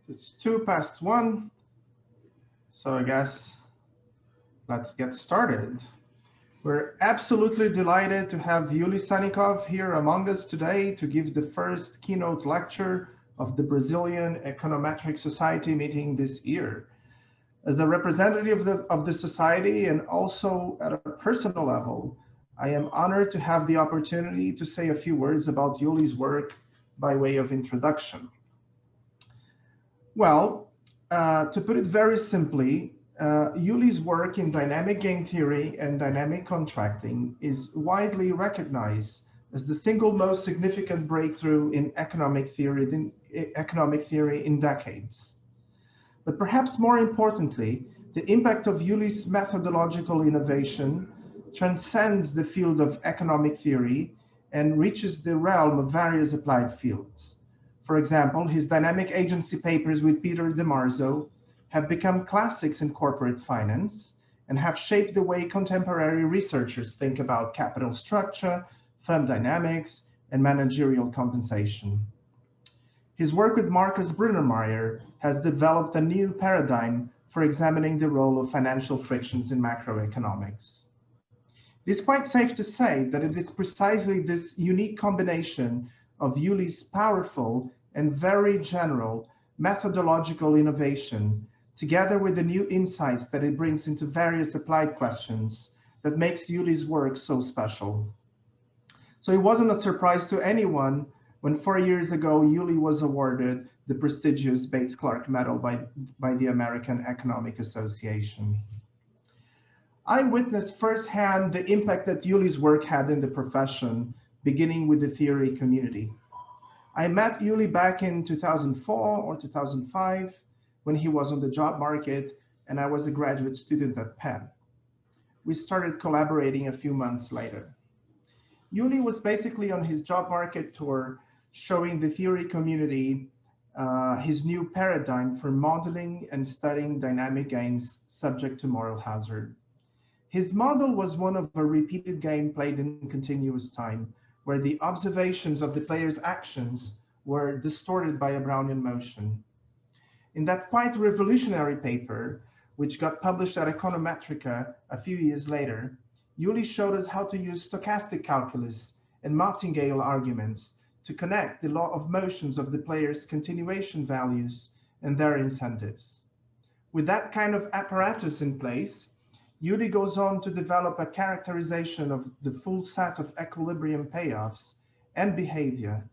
It's 1:02, so I guess let's get started. We're absolutely delighted to have Yuliy Sannikov here among us today to give the first keynote lecture of the Brazilian Econometric Society meeting this year. As a representative of the society and also at a personal level, I am honored to have the opportunity to say a few words about Yuliy's work by way of introduction. Well, to put it very simply, Yuliy's work in dynamic game theory and dynamic contracting is widely recognized as the single most significant breakthrough in economic theory in decades. But perhaps more importantly, the impact of Yuliy's methodological innovation transcends the field of economic theory and reaches the realm of various applied fields. For example, his dynamic agency papers with Peter DeMarzo have become classics in corporate finance and have shaped the way contemporary researchers think about capital structure, firm dynamics, and managerial compensation. His work with Marcus Brunnermeier has developed a new paradigm for examining the role of financial frictions in macroeconomics. It is quite safe to say that it is precisely this unique combination of Yuliy's powerful and very general methodological innovation, together with the new insights that it brings into various applied questions, that makes Yuliy's work so special. So it wasn't a surprise to anyone when 4 years ago, Yuliy was awarded the prestigious Bates-Clark Medal by the American Economic Association. I witnessed firsthand the impact that Yuliy's work had in the profession, beginning with the theory community. I met Yuliy back in 2004 or 2005 when he was on the job market and I was a graduate student at Penn. We started collaborating a few months later. Yuliy was basically on his job market tour showing the theory community his new paradigm for modeling and studying dynamic games subject to moral hazard. His model was one of a repeated game played in continuous time, where the observations of the player's actions were distorted by a Brownian motion. In that quite revolutionary paper, which got published at Econometrica a few years later, Yuliy showed us how to use stochastic calculus and martingale arguments to connect the law of motions of the player's continuation values and their incentives. With that kind of apparatus in place, Yuliy goes on to develop a characterization of the full set of equilibrium payoffs and behavior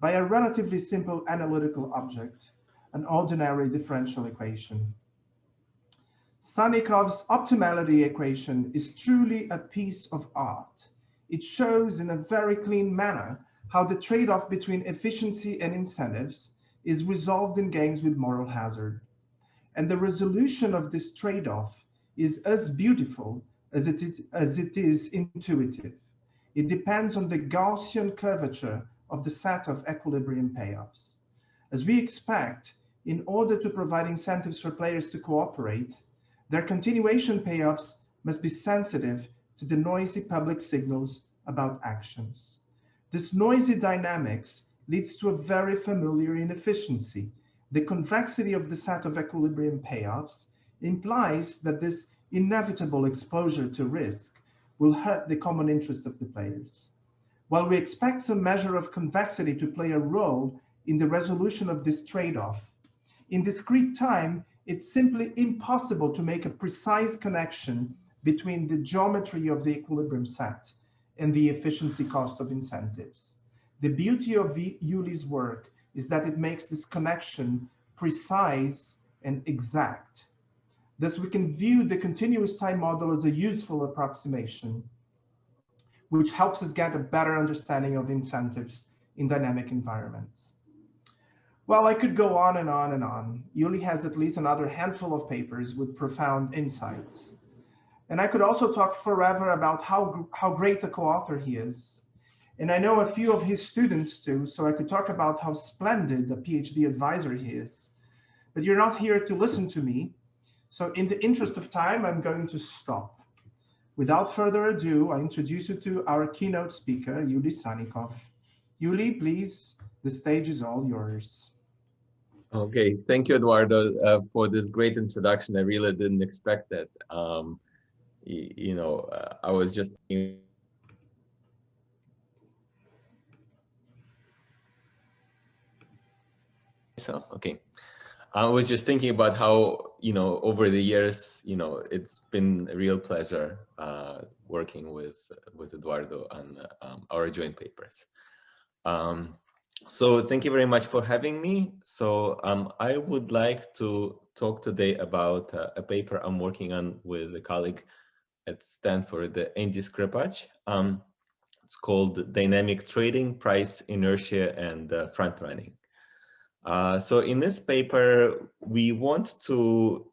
by a relatively simple analytical object, an ordinary differential equation. Sannikov's optimality equation is truly a piece of art. It shows in a very clean manner how the trade-off between efficiency and incentives is resolved in games with moral hazard. And the resolution of this trade-off is as beautiful as it is intuitive. It depends on the Gaussian curvature of the set of equilibrium payoffs. As we expect, in order to provide incentives for players to cooperate, their continuation payoffs must be sensitive to the noisy public signals about actions. This noisy dynamics leads to a very familiar inefficiency. The convexity of the set of equilibrium payoffs implies that this inevitable exposure to risk will hurt the common interest of the players. While we expect some measure of convexity to play a role in the resolution of this trade-off, in discrete time, it's simply impossible to make a precise connection between the geometry of the equilibrium set and the efficiency cost of incentives. The beauty of Yuliy's work is that it makes this connection precise and exact. Thus, we can view the continuous time model as a useful approximation, which helps us get a better understanding of incentives in dynamic environments. Well, I could go on and on and on. Yuliy has at least another handful of papers with profound insights. And I could also talk forever about how great a co-author he is. And I know a few of his students too, so I could talk about how splendid a PhD advisor he is. But you're not here to listen to me. So in the interest of time, I'm going to stop. Without further ado, I introduce you to our keynote speaker, Yuliy Sannikov. Yuliy, please, the stage is all yours. Okay, thank you, Eduardo, for this great introduction. I really didn't expect that. I was just myself. Okay, I was just thinking about how, over the years, it's been a real pleasure working with Eduardo on our joint papers. Um, so thank you very much for having me. So I would like to talk today about a paper I'm working on with a colleague at Stanford, Andy Skripach. It's called Dynamic Trading, Price Inertia, and Front Running. So in this paper, we want to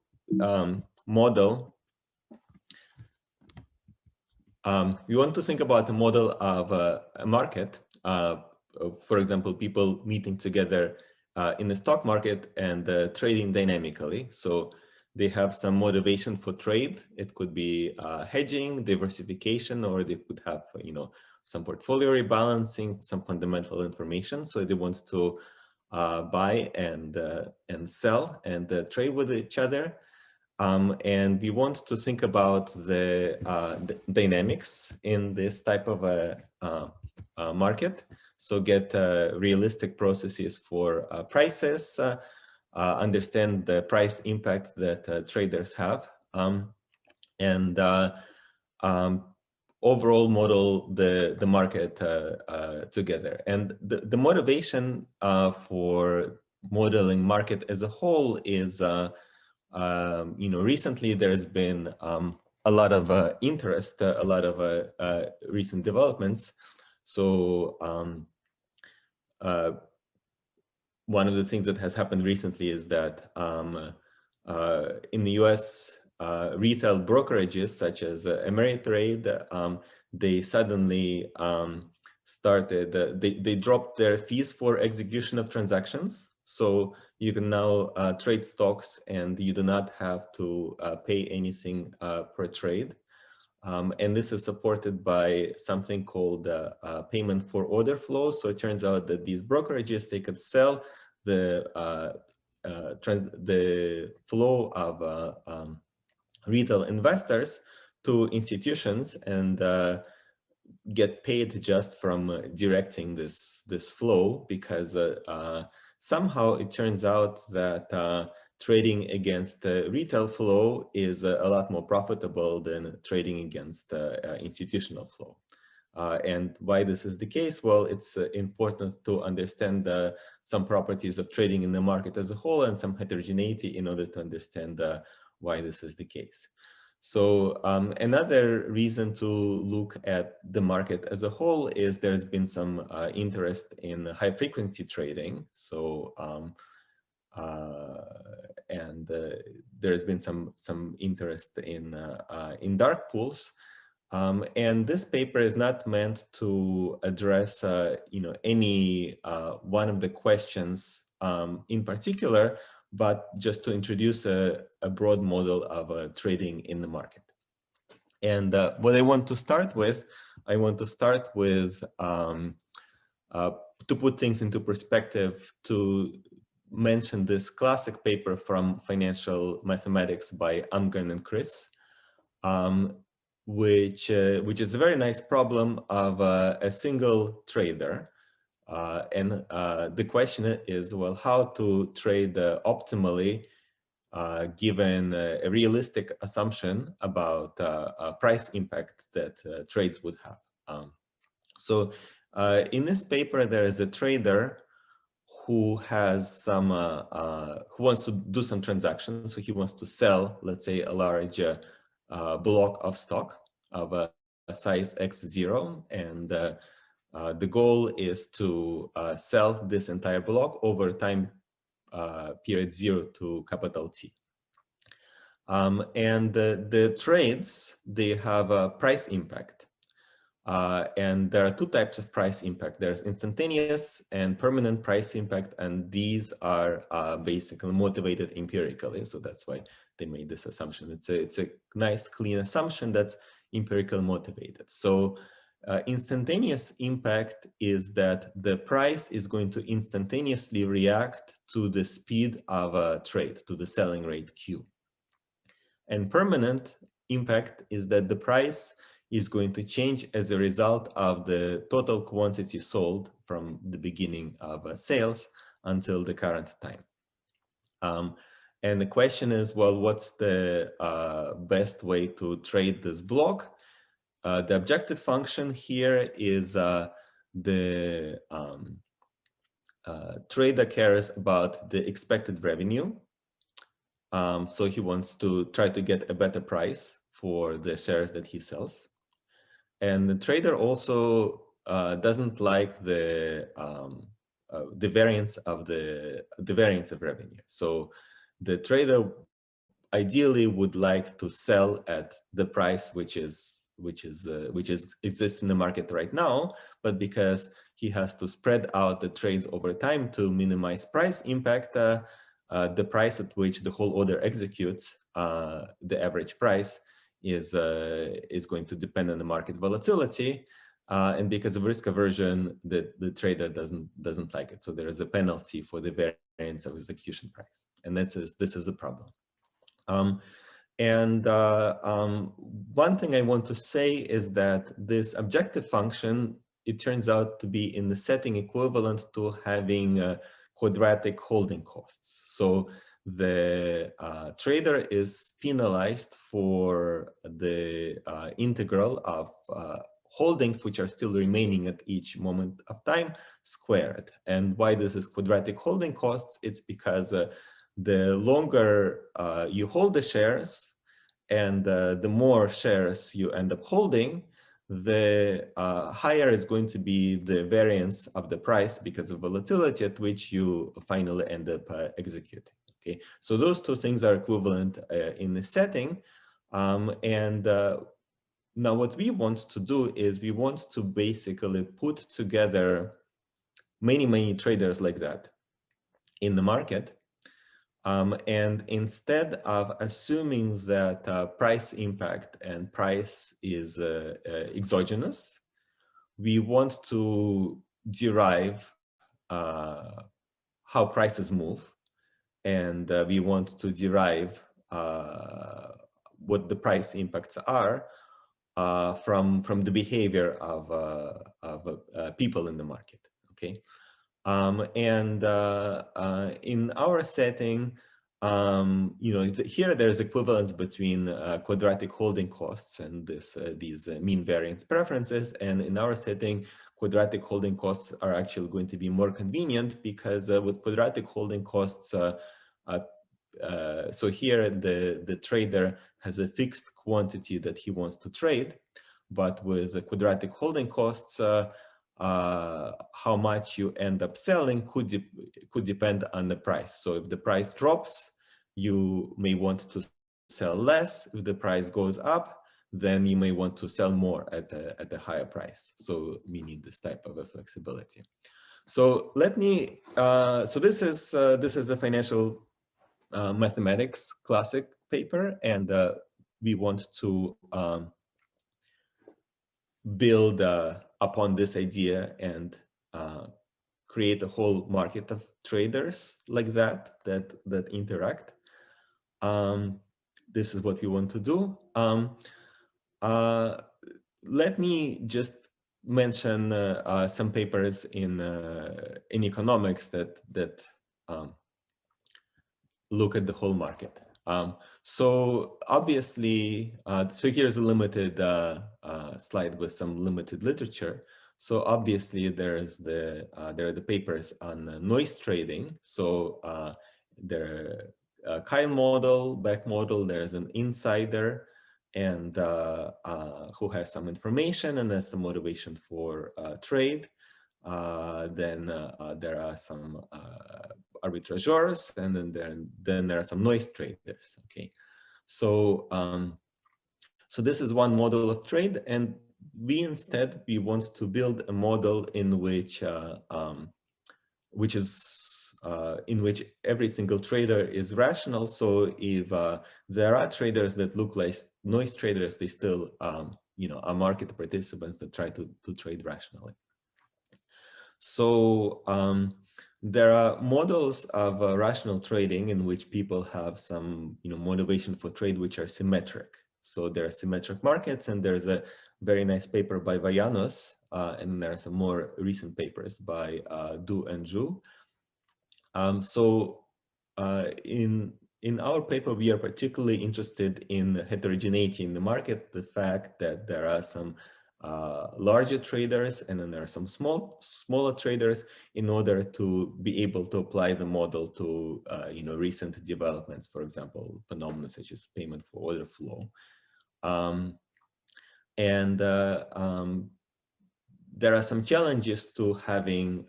model, we want to think about a model of a market, for example, people meeting together in the stock market and trading dynamically. So they have some motivation for trade. It could be hedging, diversification, or they could have, some portfolio rebalancing, some fundamental information. So they want to buy and sell and trade with each other. And we want to think about the dynamics in this type of a market. So get realistic processes for prices, understand the price impact that traders have, and overall model the market together. And the motivation for modeling market as a whole is recently there's been a lot of interest, a lot of recent developments. So one of the things that has happened recently is that in the US, retail brokerages such as Ameritrade, they suddenly started, they dropped their fees for execution of transactions. So you can now trade stocks and you do not have to pay anything per trade. And this is supported by something called payment for order flow. So it turns out that these brokerages, they could sell the flow of retail investors to institutions and get paid just from directing this flow, because somehow it turns out that trading against retail flow is a lot more profitable than trading against institutional flow. And why this is the case? Well, it's important to understand some properties of trading in the market as a whole and some heterogeneity in order to understand why this is the case. So another reason to look at the market as a whole is there's been some interest in high frequency trading. So there's been some interest in dark pools. And this paper is not meant to address any one of the questions in particular, but just to introduce a broad model of trading in the market. And what I want to start with, to put things into perspective, to mention this classic paper from Financial Mathematics by Amgen and Chris, which is a very nice problem of a single trader. And the question is, well, how to trade optimally given a realistic assumption about price impact that trades would have. So in this paper, there is a trader who has some, who wants to do some transactions. So he wants to sell, let's say, a large block of stock of a size X0. And the goal is to sell this entire block over time period 0 to capital T. And the trades, they have a price impact. And there are two types of price impact. There's instantaneous and permanent price impact, and these are basically motivated empirically. So that's why they made this assumption. It's a nice, clean assumption that's empirically motivated. So Instantaneous impact is that the price is going to instantaneously react to the speed of a trade, to the selling rate Q. And permanent impact is that the price is going to change as a result of the total quantity sold from the beginning of sales until the current time. And the question is, well, what's the best way to trade this block? The objective function here is the trader cares about the expected revenue. So he wants to try to get a better price for the shares that he sells. And the trader also doesn't like the variance of revenue. So the trader ideally would like to sell at the price which exists in the market right now, but because he has to spread out the trades over time to minimize price impact, the price at which the whole order executes, the average price, is going to depend on the market volatility, and because of risk aversion, the trader doesn't like it. So there is a penalty for the variance of execution price, and this is a problem. One thing I want to say is that this objective function, it turns out to be in the setting equivalent to having quadratic holding costs. So the trader is penalized for the integral of holdings which are still remaining at each moment of time squared. And why this is quadratic holding costs? It's because the longer you hold the shares and the more shares you end up holding, the higher is going to be the variance of the price because of volatility at which you finally end up executing. Okay, so those two things are equivalent in the setting. Now what we want to do is we want to basically put together many traders like that in the market. And instead of assuming that price impact and price is exogenous, we want to derive how prices move, and we want to derive what the price impacts are from the behavior of people in the market. Okay. In our setting, here there's equivalence between quadratic holding costs and these mean variance preferences. And in our setting, quadratic holding costs are actually going to be more convenient because with quadratic holding costs, so here the trader has a fixed quantity that he wants to trade, but with quadratic holding costs, how much you end up selling could depend on the price. So if the price drops, you may want to sell less. If the price goes up, then you may want to sell more at a higher price. So we need this type of a flexibility. So let me. So this is the financial mathematics classic paper, and we want to build upon this idea and create a whole market of traders like that interact. This is what we want to do. Let me just mention some papers in economics that look at the whole market. So obviously, so here's a limited slide with some limited literature. So obviously there are the papers on noise trading. So there are Kyle model, Beck model, there's an insider, and who has some information and has the motivation for trade. Then there are some arbitrageurs, and then there are some noise traders. Okay, so so this is one model of trade, and we want to build a model in which in which every single trader is rational. So if there are traders that look like noise traders, they still are market participants that try to trade rationally. So there are models of rational trading in which people have some motivation for trade which are symmetric. So there are symmetric markets, and there's a very nice paper by Vayanos, and there are some more recent papers by Du and Zhu. In our paper, we are particularly interested in heterogeneity in the market, the fact that there are some larger traders and then there are some smaller traders, in order to be able to apply the model to recent developments, for example, phenomena such as payment for order flow. There are some challenges to having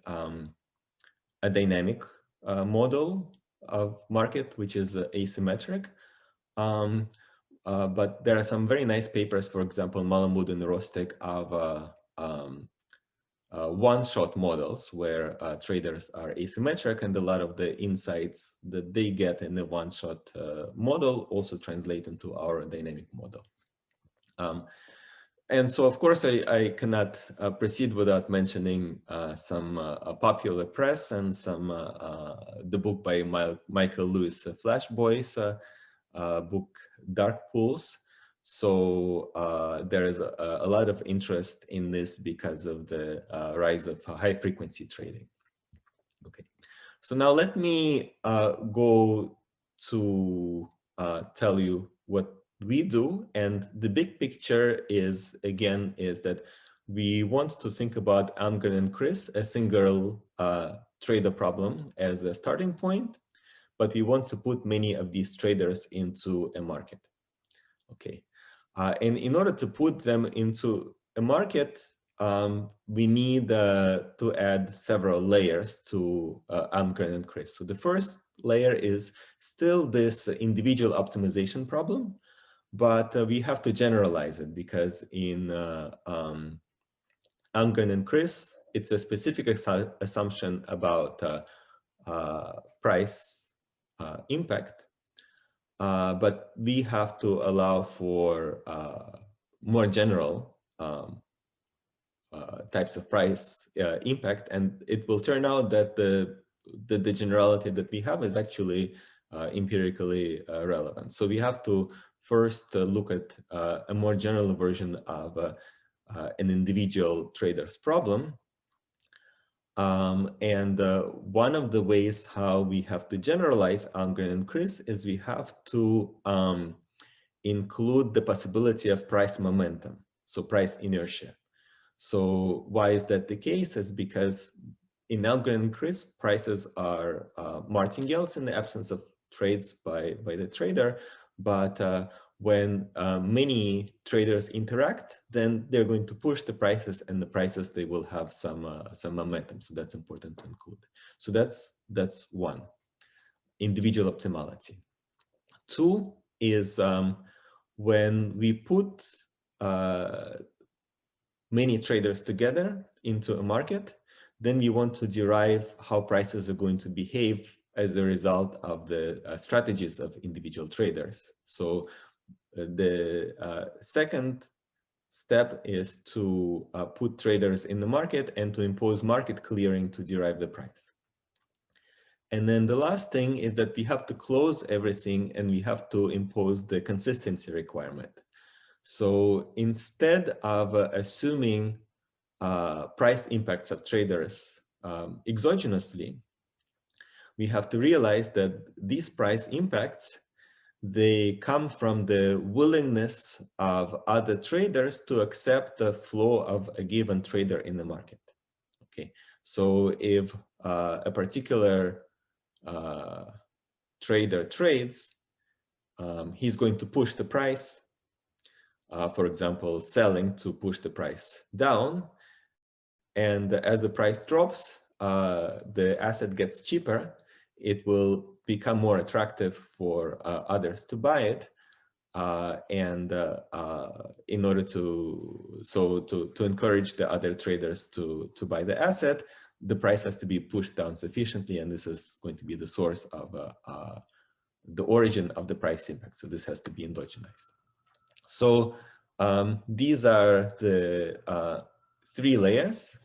a dynamic model of market, which is asymmetric. But there are some very nice papers, for example, Malamud and Rostek, of one-shot models where traders are asymmetric, and a lot of the insights that they get in the one-shot model also translate into our dynamic model. And so, of course, I cannot proceed without mentioning some popular press and some the book by Michael Lewis Flash Boys book, Dark Pools. So there is a lot of interest in this because of the rise of high-frequency trading. Okay, so now let me go to tell you what we do, and the big picture is that we want to think about Amgen and Chris, a single trader problem, as a starting point, but we want to put many of these traders into a market. Okay, and in order to put them into a market, we need to add several layers to Amgen and Chris. So the first layer is still this individual optimization problem, but we have to generalize it, because in Amgen and Chris, it's a specific assumption about price impact, but we have to allow for more general types of price impact, and it will turn out that the generality that we have is actually empirically relevant. So we have to first look at a more general version of an individual trader's problem. One of the ways how we have to generalize Amgen and Chris is we have to include the possibility of price momentum, so price inertia. So why is that the case? Is because in Amgen and Chris, prices are martingales in the absence of trades by the trader, but when many traders interact, then they're going to push the prices, and the prices, they will have some momentum. So that's important to include. So that's one, individual optimality. Two is when we put many traders together into a market, then you want to derive how prices are going to behave as a result of the strategies of individual traders. So the second step is to put traders in the market and to impose market clearing to derive the price. And then the last thing is that we have to close everything, and we have to impose the consistency requirement. So instead of assuming price impacts of traders exogenously, we have to realize that these price impacts, they come from the willingness of other traders to accept the flow of a given trader in the market. Okay, so if a particular trader trades, he's going to push the price, for example, selling to push the price down. And as the price drops, the asset gets cheaper. It will become more attractive for others to buy it. In order to encourage the other traders to buy the asset, the price has to be pushed down sufficiently, and this is going to be the source of the origin of the price impact. So this has to be endogenized. So These are the 3 layers.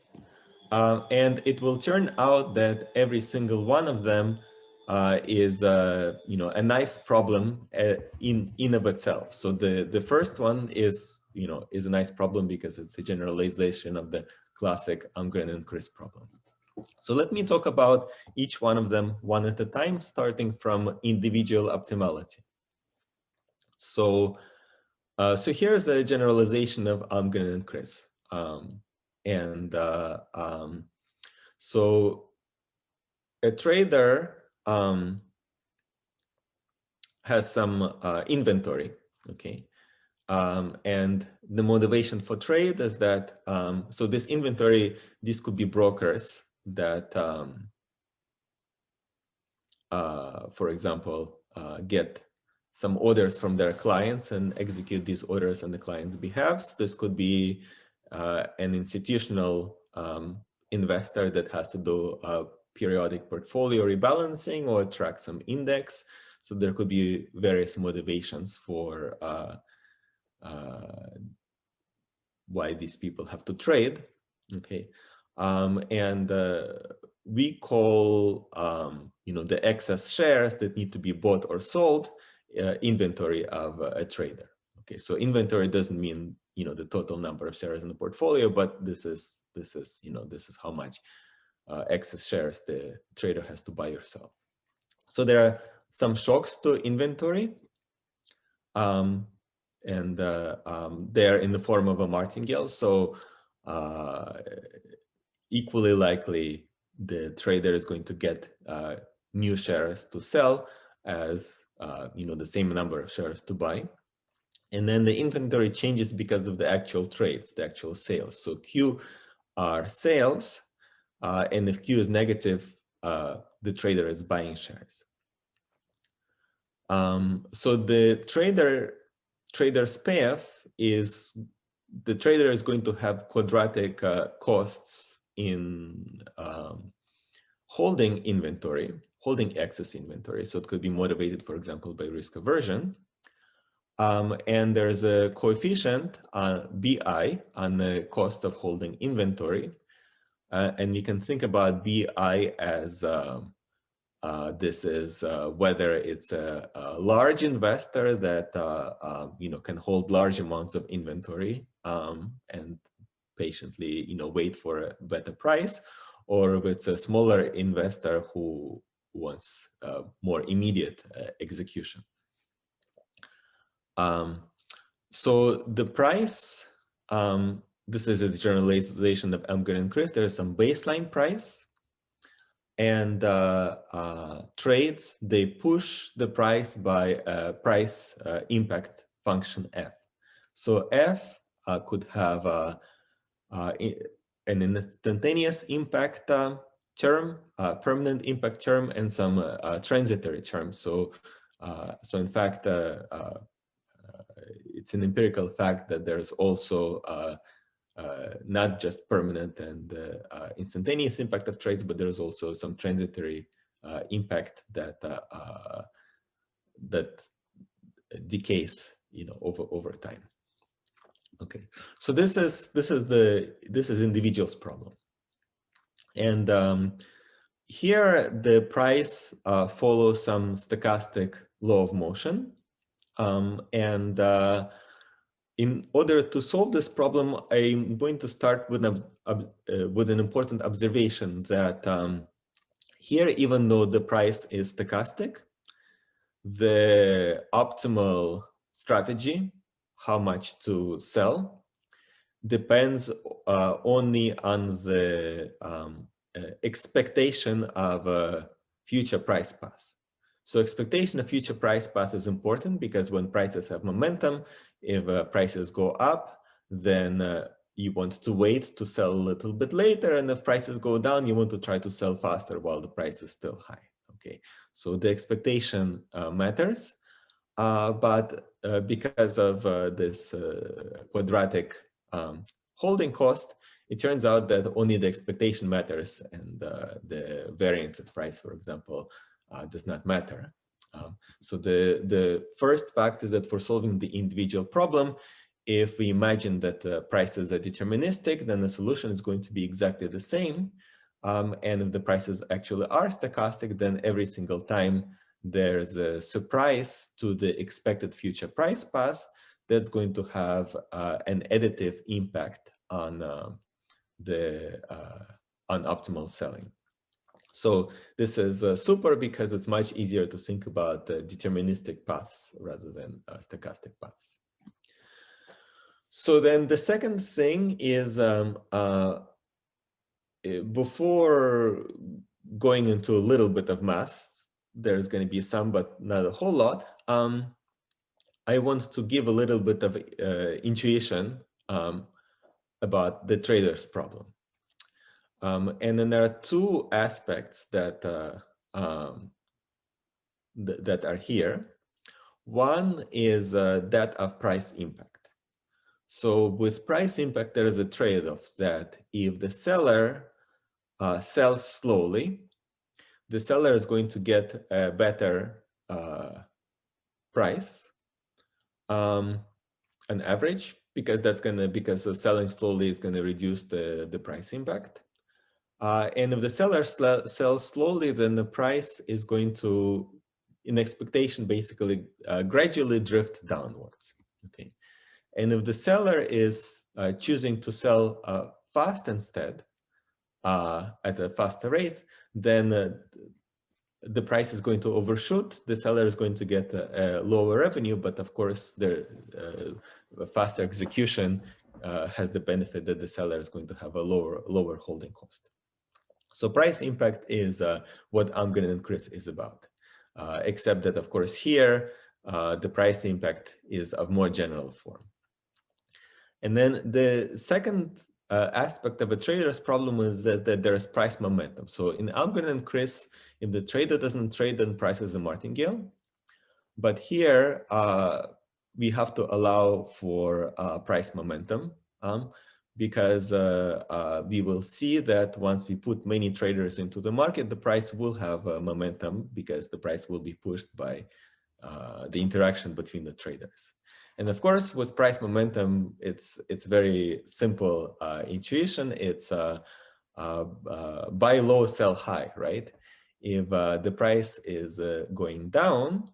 And it will turn out that every single one of them is a nice problem in of itself. So the first one is a nice problem because it's a generalization of the classic Almgren and Chris problem. So let me talk about each one of them one at a time, starting from individual optimality. So here's a generalization of Almgren and Chris. So a trader has some inventory, okay? And the motivation for trade is that, so this inventory, these could be brokers that, for example, get some orders from their clients and execute these orders on the client's behalf. This could be an institutional investor that has to do a periodic portfolio rebalancing or track some index. So there could be various motivations for why these people have to trade. Okay, we call the excess shares that need to be bought or sold inventory of a trader. Okay, so inventory doesn't mean the total number of shares in the portfolio, but this is how much excess shares the trader has to buy or sell. So there are some shocks to inventory, and they're in the form of a martingale. So equally likely the trader is going to get new shares to sell as the same number of shares to buy. And then the inventory changes because of the actual trades, the actual sales. So Q are sales, and if Q is negative, the trader is buying shares. So the trader's payoff is the trader is going to have quadratic costs in holding inventory, holding excess inventory. So it could be motivated, for example, by risk aversion. And there's a coefficient BI on the cost of holding inventory. And you can think about BI as this is whether it's a large investor that can hold large amounts of inventory and patiently wait for a better price, or if it's a smaller investor who wants more immediate execution. So the price, this is a generalization of Almgren and Chris. There is some baseline price, and trades, they push the price by a price impact function F. So F could have an instantaneous impact term, permanent impact term, and some transitory terms. So in fact, it's an empirical fact that there's also not just permanent and instantaneous impact of trades, but there's also some transitory impact that that decays, over time. Okay, so this is individual's problem, and here the price follows some stochastic law of motion. In order to solve this problem, I'm going to start with an important observation that here, even though the price is stochastic, the optimal strategy, how much to sell, depends only on the expectation of a future price path. So expectation of future price path is important because when prices have momentum, if prices go up, then you want to wait to sell a little bit later. And if prices go down, you want to try to sell faster while the price is still high. Okay, so the expectation matters, but because of this quadratic holding cost, it turns out that only the expectation matters, and the variance of price, for example, does not matter. So the first fact is that for solving the individual problem, if we imagine that prices are deterministic, then the solution is going to be exactly the same. And if the prices actually are stochastic, then every single time there's a surprise to the expected future price path, that's going to have an additive impact on on optimal selling. So this is super because it's much easier to think about deterministic paths rather than stochastic paths. So then the second thing is before going into a little bit of math, there's going to be some, but not a whole lot. I want to give a little bit of intuition about the trader's problem. And then there are two aspects that that are here. One is that of price impact. So with price impact, there is a trade-off that if the seller sells slowly, the seller is going to get a better price on average, because selling slowly is going to reduce the price impact. And if the seller sells slowly, then the price is going to, in expectation, basically gradually drift downwards. Okay, and if the seller is choosing to sell fast instead, at a faster rate, then the price is going to overshoot. The seller is going to get a lower revenue, but of course, the faster execution has the benefit that the seller is going to have a lower holding cost. So price impact is what Amgen and Chris is about, except that, of course, here, the price impact is of more general form. And then the second aspect of a trader's problem is that there is price momentum. So in Amgen and Chris, if the trader doesn't trade, then price is a martingale. But here, we have to allow for price momentum. Because we will see that once we put many traders into the market, the price will have momentum because the price will be pushed by the interaction between the traders. And of course, with price momentum, it's very simple intuition. It's buy low, sell high, right? If the price is going down,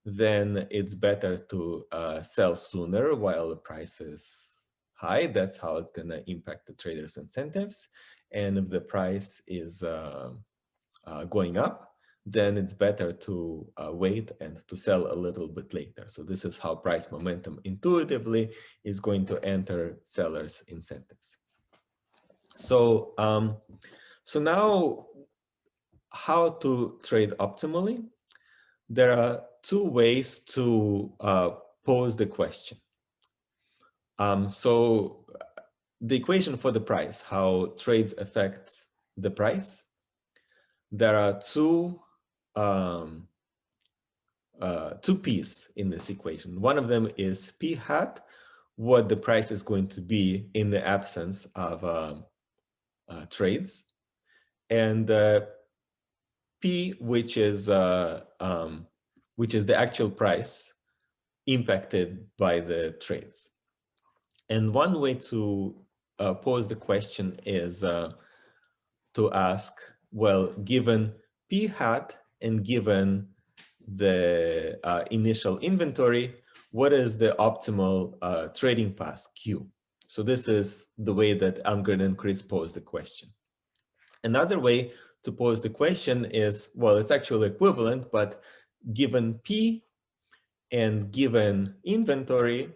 then it's better to sell sooner while the price is high. That's how it's going to impact the traders' incentives. And if the price is going up, then it's better to wait and to sell a little bit later. So this is how price momentum intuitively is going to enter sellers' incentives. So, so now how to trade optimally? There are two ways to pose the question. So the equation for the price, how trades affect the price, there are two p's in this equation. One of them is p hat, what the price is going to be in the absence of trades, and p, which is the actual price impacted by the trades. And one way to pose the question is to ask, well, given P hat and given the initial inventory, what is the optimal trading path Q? So this is the way that Amgen and Chris pose the question. Another way to pose the question is, well, it's actually equivalent, but given P and given inventory,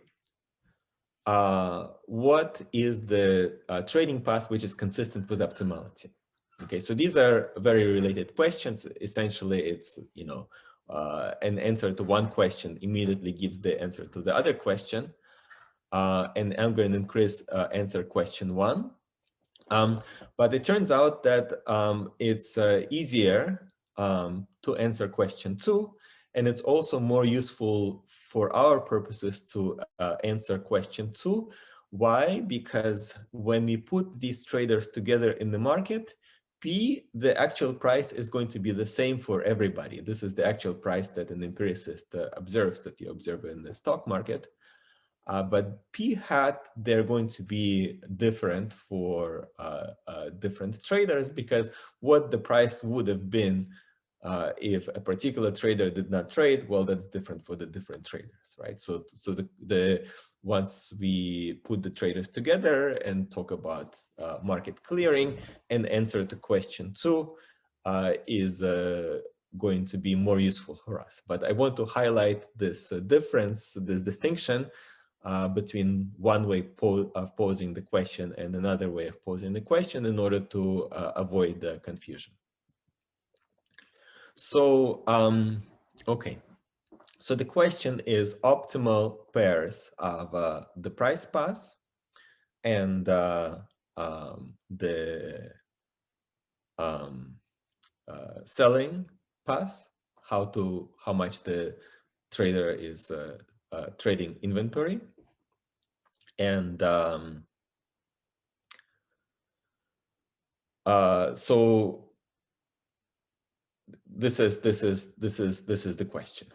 what is the trading path which is consistent with optimality? Okay, so these are very related questions. Essentially, it's, you know, an answer to one question immediately gives the answer to the other question. And Amgen and Chris answer question one. But it turns out that it's easier to answer question two, and it's also more useful for our purposes to answer question two. Why? Because when we put these traders together in the market, P, the actual price is going to be the same for everybody. This is the actual price that an empiricist observes, that you observe in the stock market. But P hat, they're going to be different for different traders, because what the price would have been if a particular trader did not trade, well, that's different for the different traders, right? So once we put the traders together and talk about market clearing and answer to question 2 is going to be more useful for us. But I want to highlight this difference, this distinction between one way of posing the question and another way of posing the question in order to avoid the confusion. So, okay. So the question is optimal pairs of the price path and the selling path, how much the trader is trading inventory. And so this is the question.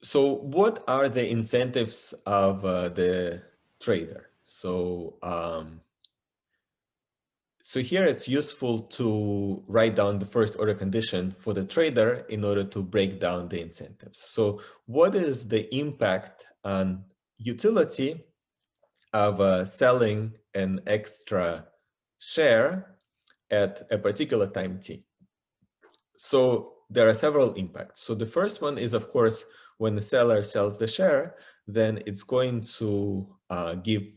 So what are the incentives of the trader? So so here it's useful to write down the first order condition for the trader in order to break down the incentives. So what is the impact on utility of selling an extra share at a particular time t? So there are several impacts. So the first one is, of course, when the seller sells the share, then it's going to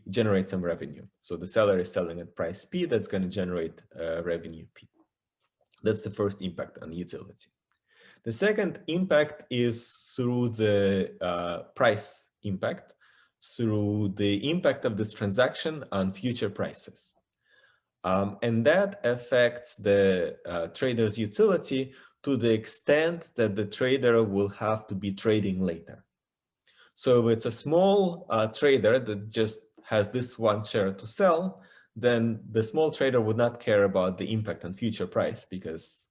generate some revenue. So the seller is selling at price P, that's going to generate revenue P. That's the first impact on utility. The second impact is through the price impact, through the impact of this transaction on future prices. And that affects the trader's utility to the extent that the trader will have to be trading later. So if it's a small trader that just has this one share to sell, then the small trader would not care about the impact on future price because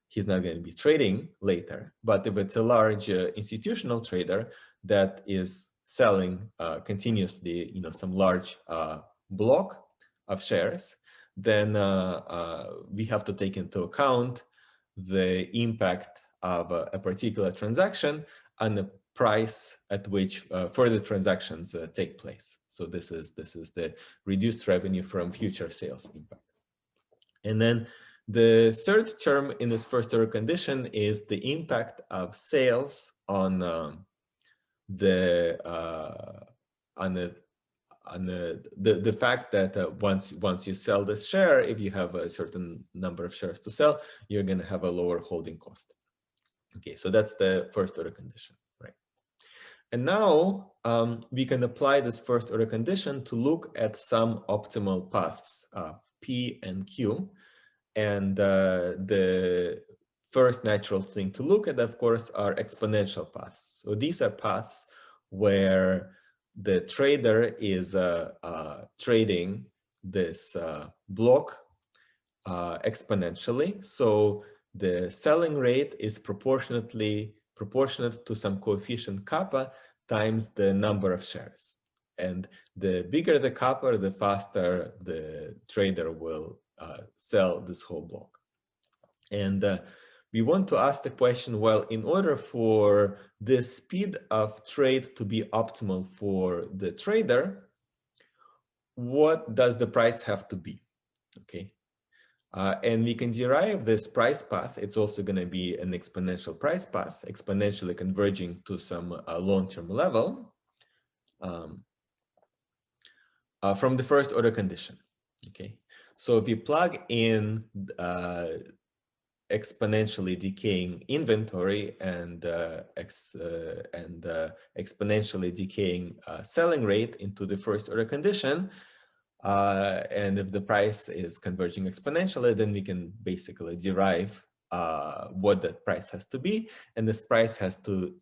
he's not going to be trading later. But if it's a large institutional trader that is selling continuously, some large block of shares, then we have to take into account the impact of a particular transaction on the price at which further transactions take place. So this is the reduced revenue from future sales impact. And then the third term in this first order condition is the impact of sales on the fact that once you sell this share, if you have a certain number of shares to sell, you're going to have a lower holding cost. Okay, so that's the first order condition, right? And now we can apply this first order condition to look at some optimal paths of P and Q. And the first natural thing to look at, of course, are exponential paths. So these are paths where the trader is trading this block exponentially. So the selling rate is proportionate to some coefficient kappa times the number of shares. And the bigger the kappa, the faster the trader will sell this whole block. And we want to ask the question, well, in order for the speed of trade to be optimal for the trader, what does the price have to be? Okay. And we can derive this price path. It's also going to be an exponential price path, exponentially converging to some long-term level from the first order condition. Okay, so if you plug in exponentially decaying inventory and exponentially decaying selling rate into the first order condition, and if the price is converging exponentially, then we can basically derive what that price has to be. And this price has to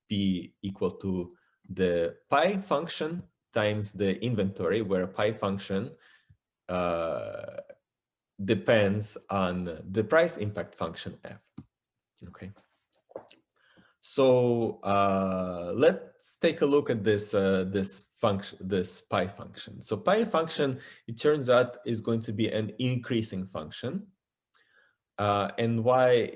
be equal to the pi function times the inventory, where pi function depends on the price impact function f. Okay. So let's take a look at this function, this pi function. So pi function, it turns out, is going to be an increasing function. And why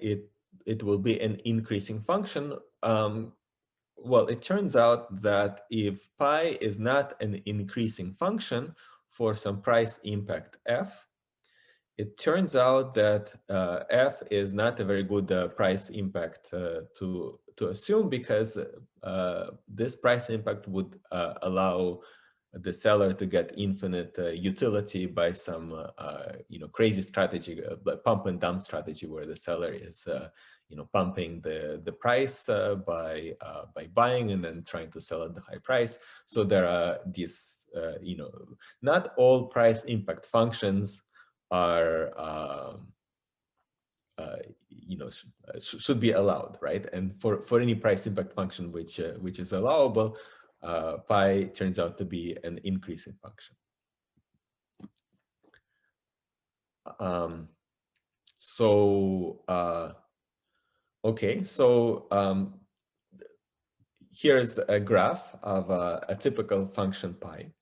it will be an increasing function? Well, it turns out that if pi is not an increasing function for some price impact f, it turns out that f is not a very good price impact to assume, because this price impact would allow the seller to get infinite utility by some crazy strategy, pump and dump strategy, where the seller is pumping the price by buying and then trying to sell at the high price. So there are these not all price impact functions are should be allowed, right? And for any price impact function which is allowable, pi turns out to be an increasing function. Okay, so here's a graph of a typical function pi.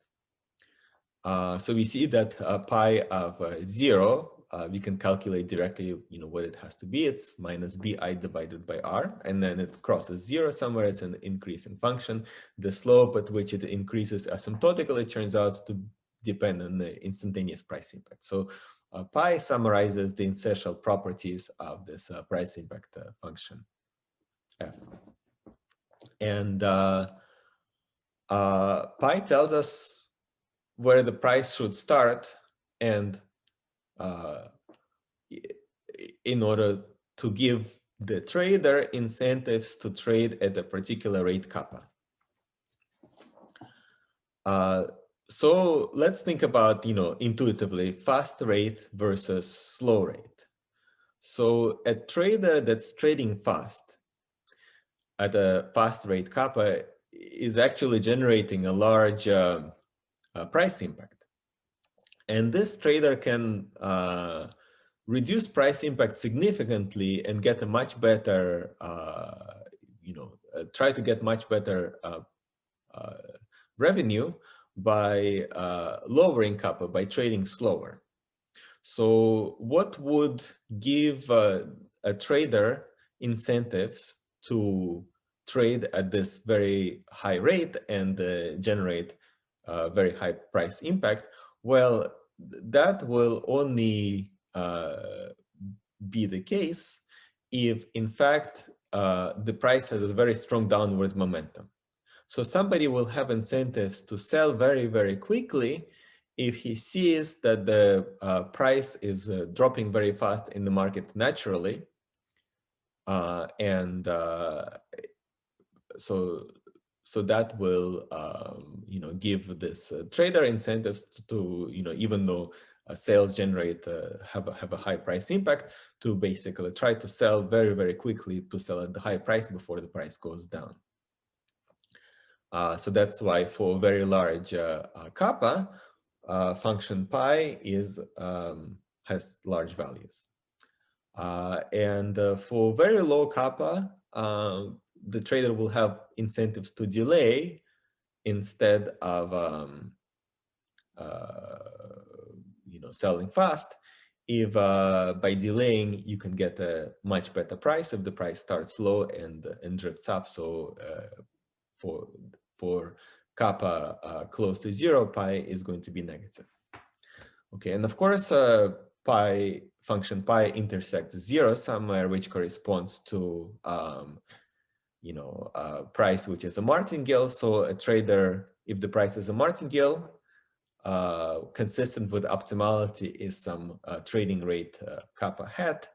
So we see that pi of 0, we can calculate directly, what it has to be. It's minus bi divided by r, and then it crosses 0 somewhere. It's an increasing function. The slope at which it increases asymptotically turns out to depend on the instantaneous price impact. So pi summarizes the essential properties of this price impact function f. And pi tells us where the price should start, and in order to give the trader incentives to trade at a particular rate kappa. So let's think about, intuitively, fast rate versus slow rate. So a trader that's trading fast at a fast rate kappa is actually generating a large price impact. And this trader can reduce price impact significantly and get a much better, try to get much better revenue by lowering kappa, by trading slower. So what would give a trader incentives to trade at this very high rate and generate very high price impact? Well, that will only be the case if, in fact, the price has a very strong downwards momentum. So somebody will have incentives to sell very, very quickly if he sees that the price is dropping very fast in the market naturally. So that will, give this trader incentives to, even though sales generate, have a high price impact, to basically try to sell very, very quickly, to sell at the high price before the price goes down. So that's why for very large kappa, function pi has large values. And for very low kappa, the trader will have incentives to delay instead of selling fast. If by delaying you can get a much better price if the price starts low and drifts up. So for kappa close to 0, pi is going to be negative. Okay, and of course function pi intersects 0 somewhere, which corresponds to price which is a martingale. So a trader, if the price is a martingale, consistent with optimality is some trading rate kappa hat.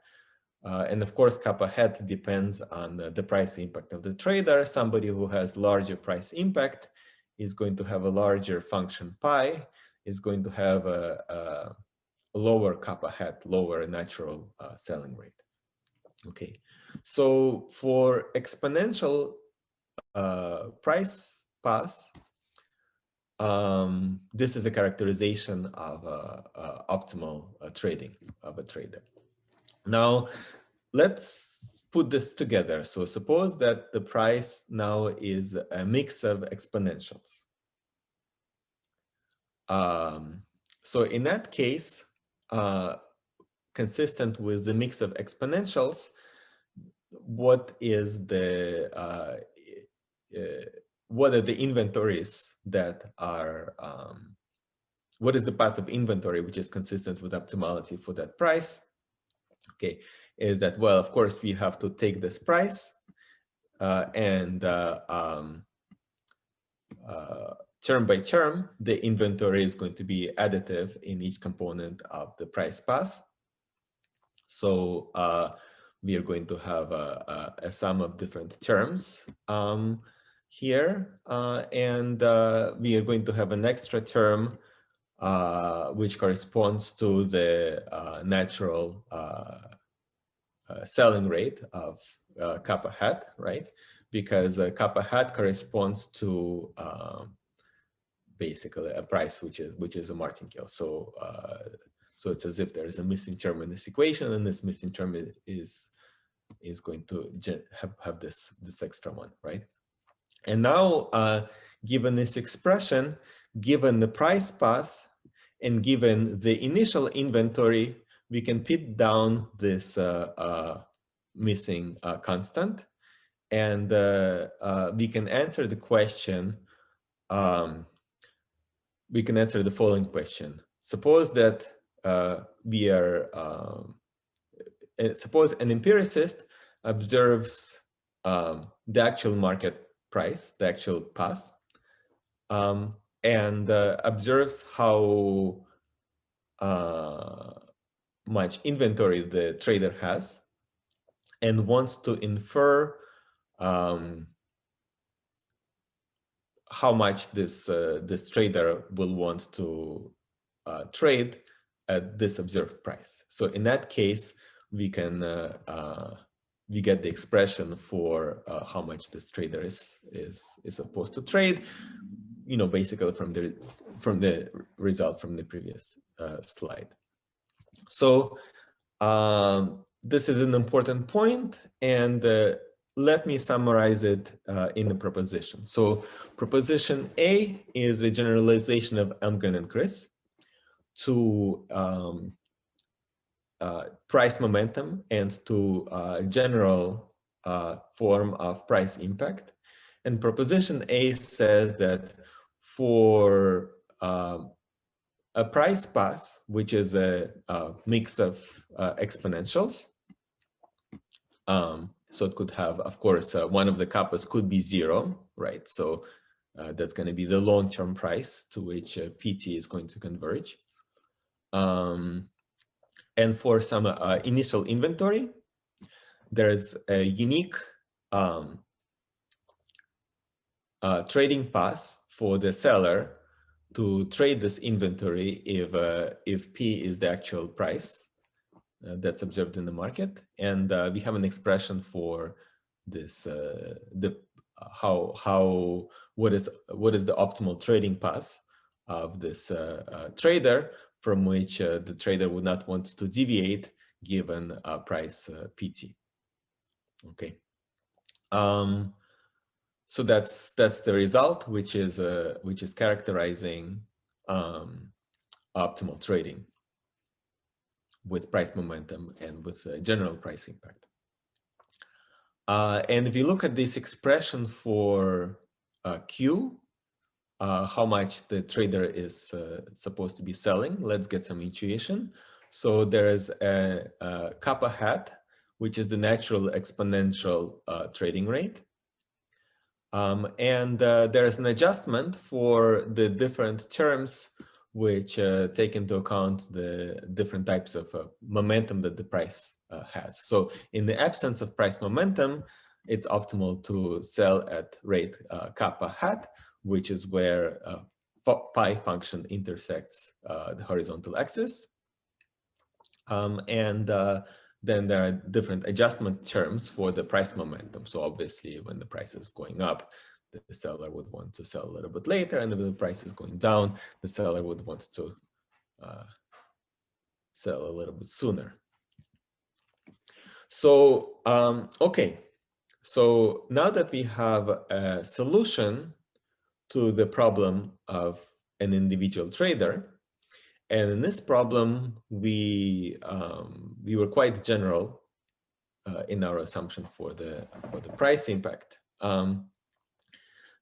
And of course, kappa hat depends on the price impact of the trader. Somebody who has larger price impact is going to have a larger function pi, is going to have a lower kappa hat, lower natural selling rate. Okay, so for exponential price path, this is a characterization of optimal trading of a trader. Now, let's put this together. So suppose that the price now is a mix of exponentials. So in that case, consistent with the mix of exponentials, what is the what are the inventories that are what is the path of inventory which is consistent with optimality for that price? Okay, is that, well, of course we have to take this price and term by term, the inventory is going to be additive in each component of the price path. So we are going to have a sum of different terms here, and we are going to have an extra term which corresponds to the natural selling rate of kappa hat, right? Because kappa hat corresponds to basically a price which is a martingale. So so it's as if there is a missing term in this equation, and this missing term is going to have this extra one, right? And now, given this expression, given the price path, and given the initial inventory, we can pin down this missing constant, and we can answer the question. We can answer the following question. Suppose that we are, suppose an empiricist observes the actual market price, the actual path, and observes how much inventory the trader has, and wants to infer how much this this trader will want to trade at this observed price. So in that case, we can we get the expression for how much this trader is supposed to trade, you know, basically from the result from the previous slide. So this is an important point, and let me summarize it in a proposition. So proposition A is a generalization of Elmgren and Chris to price momentum and to general form of price impact. And proposition A says that for a price path, which is a mix of exponentials, so it could have, of course, one of the kappas could be 0, right? So that's going to be the long-term price to which PT is going to converge. And for some initial inventory, there's a unique trading path for the seller to trade this inventory if P is the actual price that's observed in the market, and we have an expression for this what is the optimal trading path of this trader from which the trader would not want to deviate given price PT. Okay, so that's the result, which is characterizing optimal trading with price momentum and with general price impact. And if you look at this expression for Q, how much the trader is supposed to be selling, let's get some intuition. So there is a kappa hat, which is the natural exponential trading rate. And there is an adjustment for the different terms which take into account the different types of momentum that the price has. So in the absence of price momentum, it's optimal to sell at rate kappa hat, which is where pi function intersects the horizontal axis. Then there are different adjustment terms for the price momentum. So obviously when the price is going up, the seller would want to sell a little bit later, and if the price is going down, the seller would want to sell a little bit sooner. So, okay. So now that we have a solution to the problem of an individual trader, and in this problem, we were quite general in our assumption for the price impact.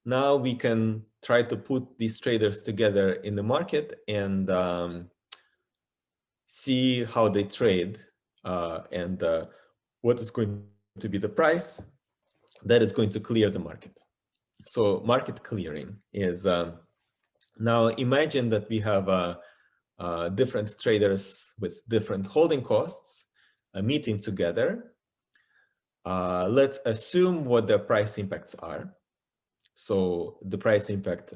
Now we can try to put these traders together in the market and see how they trade and what is going to be the price that is going to clear the market. So market clearing is, now imagine that we have different traders with different holding costs meeting together. Let's assume what the price impacts are. So the price impact,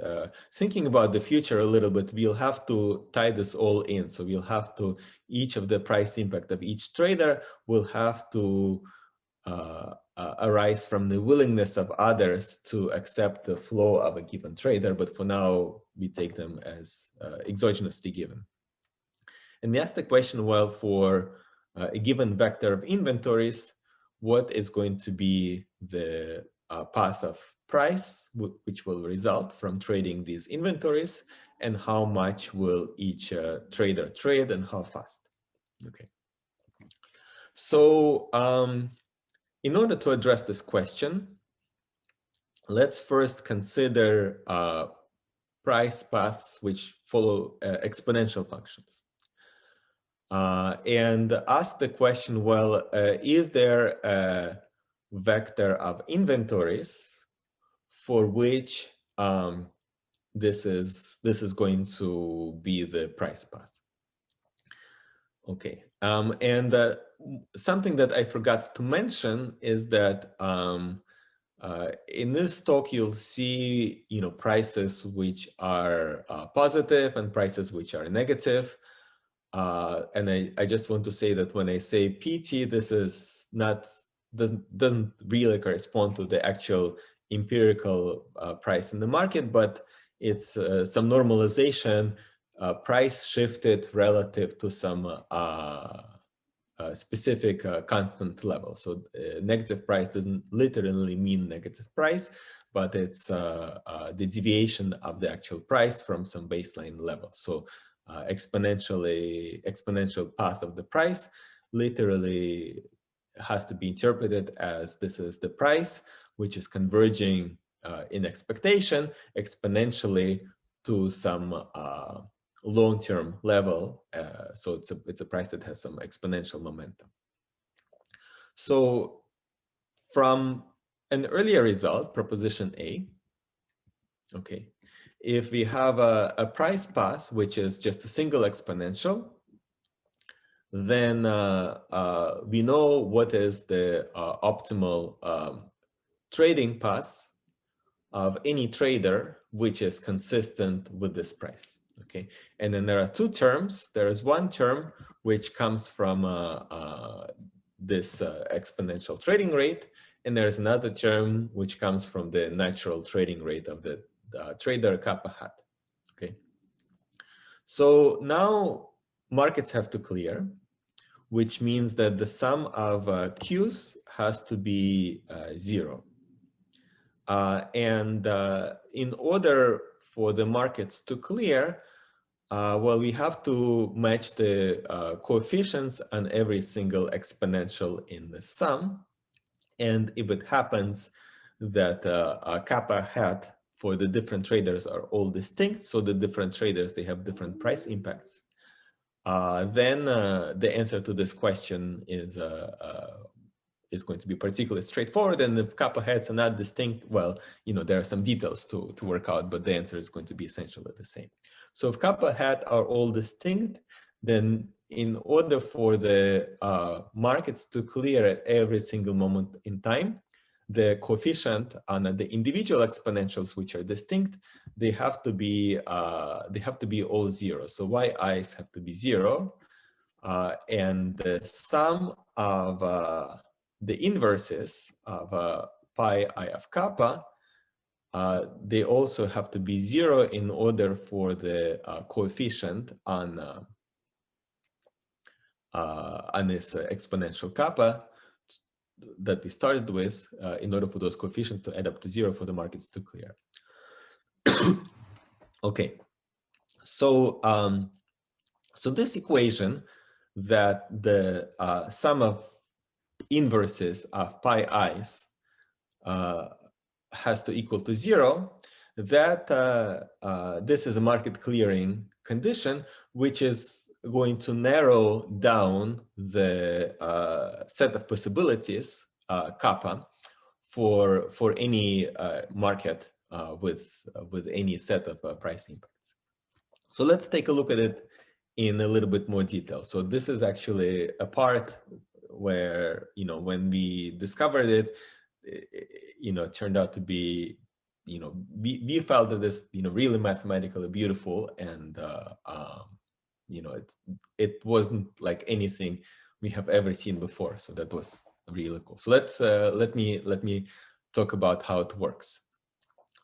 thinking about the future a little bit, we'll have to tie this all in. So we'll have to, each of the price impact of each trader will have to arise from the willingness of others to accept the flow of a given trader. But for now, we take them as exogenously given. And we ask the question, well, for a given vector of inventories, what is going to be the path of price, which will result from trading these inventories, and how much will each trader trade and how fast? Okay. So in order to address this question, let's first consider price paths which follow exponential functions. And ask the question, well, is there a vector of inventories for which this is going to be the price path? Okay, and something that I forgot to mention is that in this talk you'll see, prices which are positive and prices which are negative. And I just want to say that when I say PT, this is not, doesn't really correspond to the actual empirical price in the market, but it's some normalization, price shifted relative to some specific constant level. So negative price doesn't literally mean negative price, but it's the deviation of the actual price from some baseline level. So exponential path of the price literally has to be interpreted as this is the price which is converging in expectation exponentially to some long-term level. So it's a price that has some exponential momentum. So from an earlier result, proposition A, okay, if we have a price path, which is just a single exponential, then we know what is the optimal trading path of any trader, which is consistent with this price. Okay, and then there are two terms. There is one term which comes from this exponential trading rate, and there is another term which comes from the natural trading rate of the trader kappa hat. Okay, so now markets have to clear, which means that the sum of Qs has to be 0. And in order for the markets to clear, well, we have to match the coefficients on every single exponential in the sum. And if it happens that kappa hat for the different traders are all distinct, so the different traders, they have different price impacts, then the answer to this question is going to be particularly straightforward. And if kappa hats are not distinct, well, there are some details to work out, but the answer is going to be essentially the same. So if kappa hat are all distinct, then in order for the markets to clear at every single moment in time, the coefficient on the individual exponentials which are distinct, they have to be all 0. So yi's have to be 0, and the sum of the inverses of pi I of kappa, they also have to be 0 in order for the coefficient on this exponential kappa that we started with in order for those coefficients to add up to 0 for the markets to clear. Okay, so so this equation that the sum of inverses of pi i's has to equal to 0, that this is a market clearing condition, which is going to narrow down the set of possibilities, kappa, for any market with any set of price impacts. So let's take a look at it in a little bit more detail. So this is actually a part where, you know, when we discovered it, you know, it turned out to be, you know, we felt that this, you know, really mathematically beautiful, and you know, it wasn't like anything we have ever seen before. So that was really cool. So let's let me talk about how it works.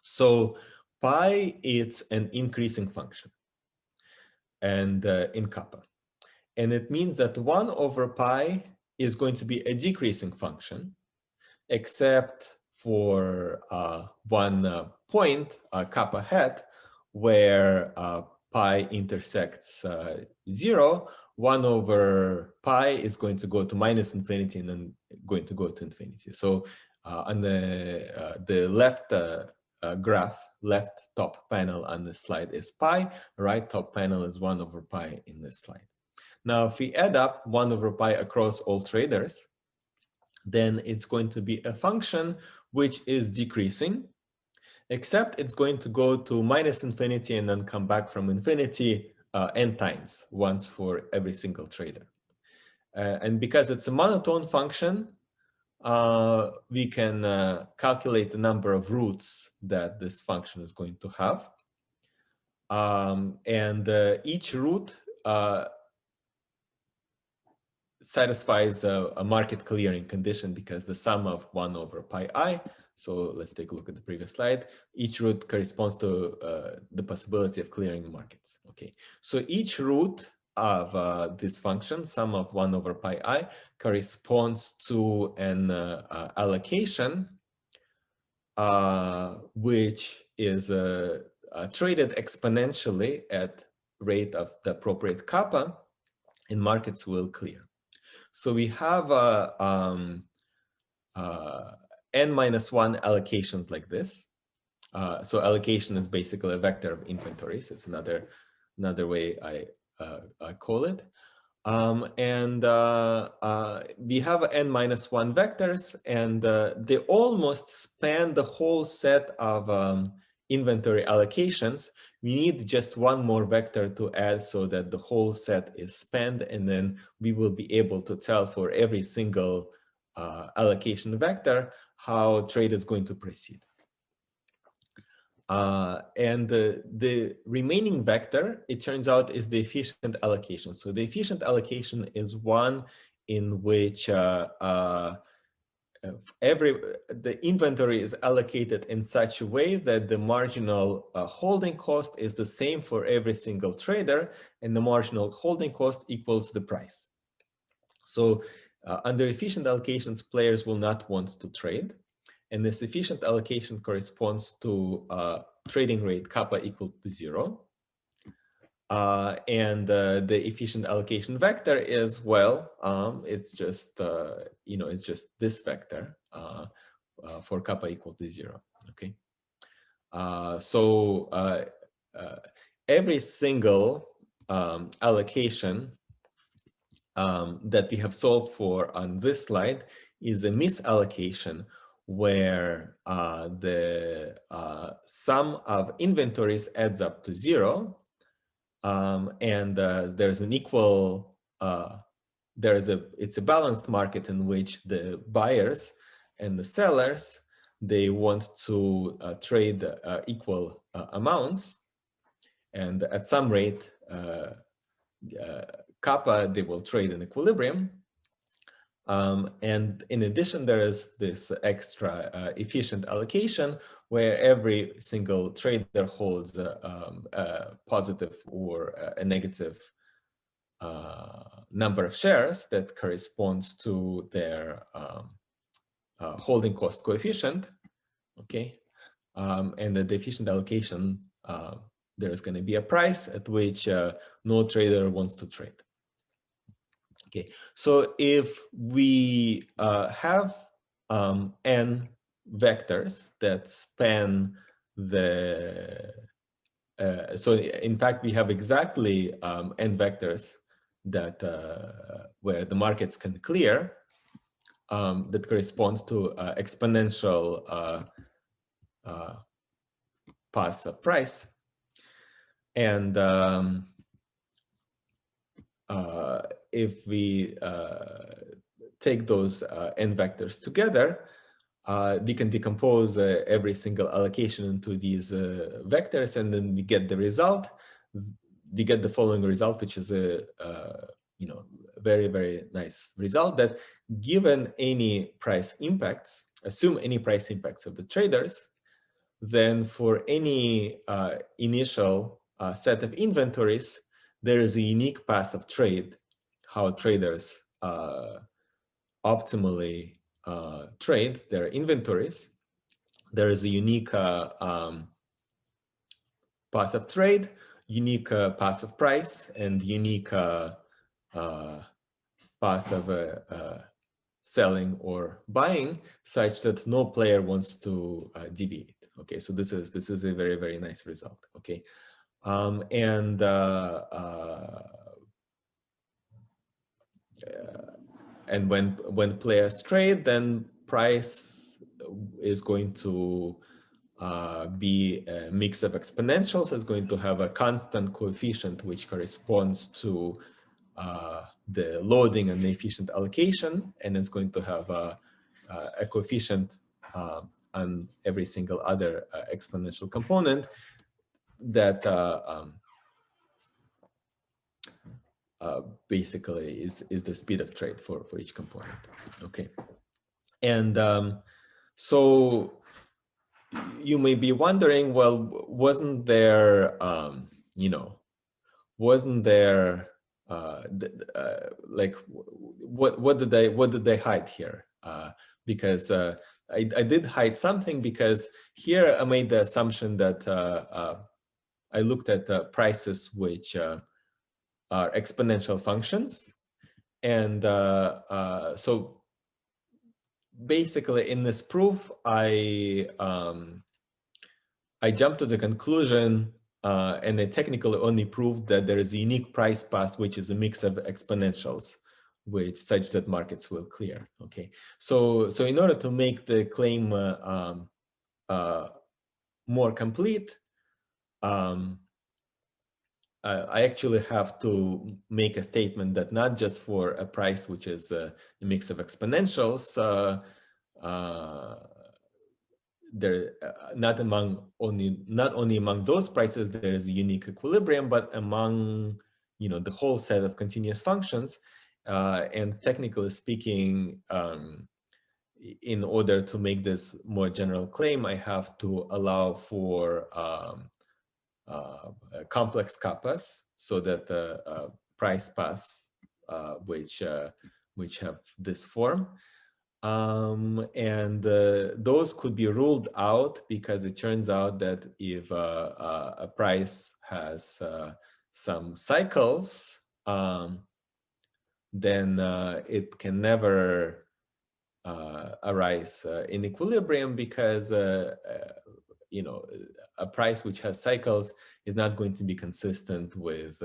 So pi, it's an increasing function, and in kappa, and it means that 1 over pi is going to be a decreasing function, except for one point, kappa hat, where pi intersects 0. 1 over pi is going to go to minus infinity and then going to go to infinity. So on the left graph, left top panel on this slide is pi, right top panel is 1 over pi in this slide. Now, if we add up 1 over pi across all traders, then it's going to be a function which is decreasing, except it's going to go to minus infinity and then come back from infinity n times, once for every single trader. And because it's a monotone function, we can calculate the number of roots that this function is going to have. And each root satisfies a market clearing condition, because the sum of 1 over pi I, so let's take a look at the previous slide, each root corresponds to the possibility of clearing the markets. Okay, so each root of this function, sum of 1 over pi I, corresponds to an allocation which is traded exponentially at rate of the appropriate kappa, and markets will clear. So we have n-1 allocations like this. So allocation is basically a vector of inventories. It's another way I call it. And we have n-1 vectors, and they almost span the whole set of inventory allocations. We need just one more vector to add so that the whole set is spanned, and then we will be able to tell for every single allocation vector how trade is going to proceed. And the remaining vector, it turns out, is the efficient allocation. So the efficient allocation is one in which the inventory is allocated in such a way that the marginal holding cost is the same for every single trader, and the marginal holding cost equals the price. So under efficient allocations, players will not want to trade. And this efficient allocation corresponds to trading rate kappa equal to 0. And the efficient allocation vector is, well, it's just, you know, it's just this vector for kappa equal to 0. Okay. So every single allocation that we have solved for on this slide is a misallocation, where the sum of inventories adds up to 0, and there's an equal, it's a balanced market in which the buyers and the sellers, they want to trade equal amounts, and at some rate, kappa, they will trade in equilibrium. And in addition, there is this extra efficient allocation where every single trader holds a positive or a negative number of shares that corresponds to their holding cost coefficient, okay, and the efficient allocation, there's going to be a price at which no trader wants to trade. Okay, so if we have n vectors that span the, so in fact we have exactly n vectors that where the markets can clear, that corresponds to exponential paths of price, and if we take those n vectors together, we can decompose every single allocation into these vectors, and then we get the result. We get the following result, which is a very, very nice result, that given any price impacts, assume any price impacts of the traders, then for any initial set of inventories, there is a unique path of trade, how traders optimally trade their inventories. There is a unique path of trade, unique path of price, and unique path of selling or buying, such that no player wants to deviate. Okay, so this is a very, very nice result. Okay, and when players trade, then price is going to be a mix of exponentials. It's going to have a constant coefficient which corresponds to the loading and the efficient allocation, and it's going to have a coefficient on every single other exponential component that basically is the speed of trade for each component. Okay, and so you may be wondering, well, wasn't there wasn't there like what did they hide here? Because I did hide something, because here I made the assumption that I looked at prices which are exponential functions, and so basically in this proof I jumped to the conclusion, and I technically only proved that there is a unique price path which is a mix of exponentials, which such that markets will clear. Okay, so in order to make the claim more complete, I actually have to make a statement that not just for a price which is a mix of exponentials, there not only among those prices there is a unique equilibrium, but among the whole set of continuous functions. And technically speaking, in order to make this more general claim, I have to allow for complex kappas, so that the price paths which have this form, and those could be ruled out, because it turns out that if a price has some cycles, then it can never arise in equilibrium, because a price which has cycles is not going to be consistent with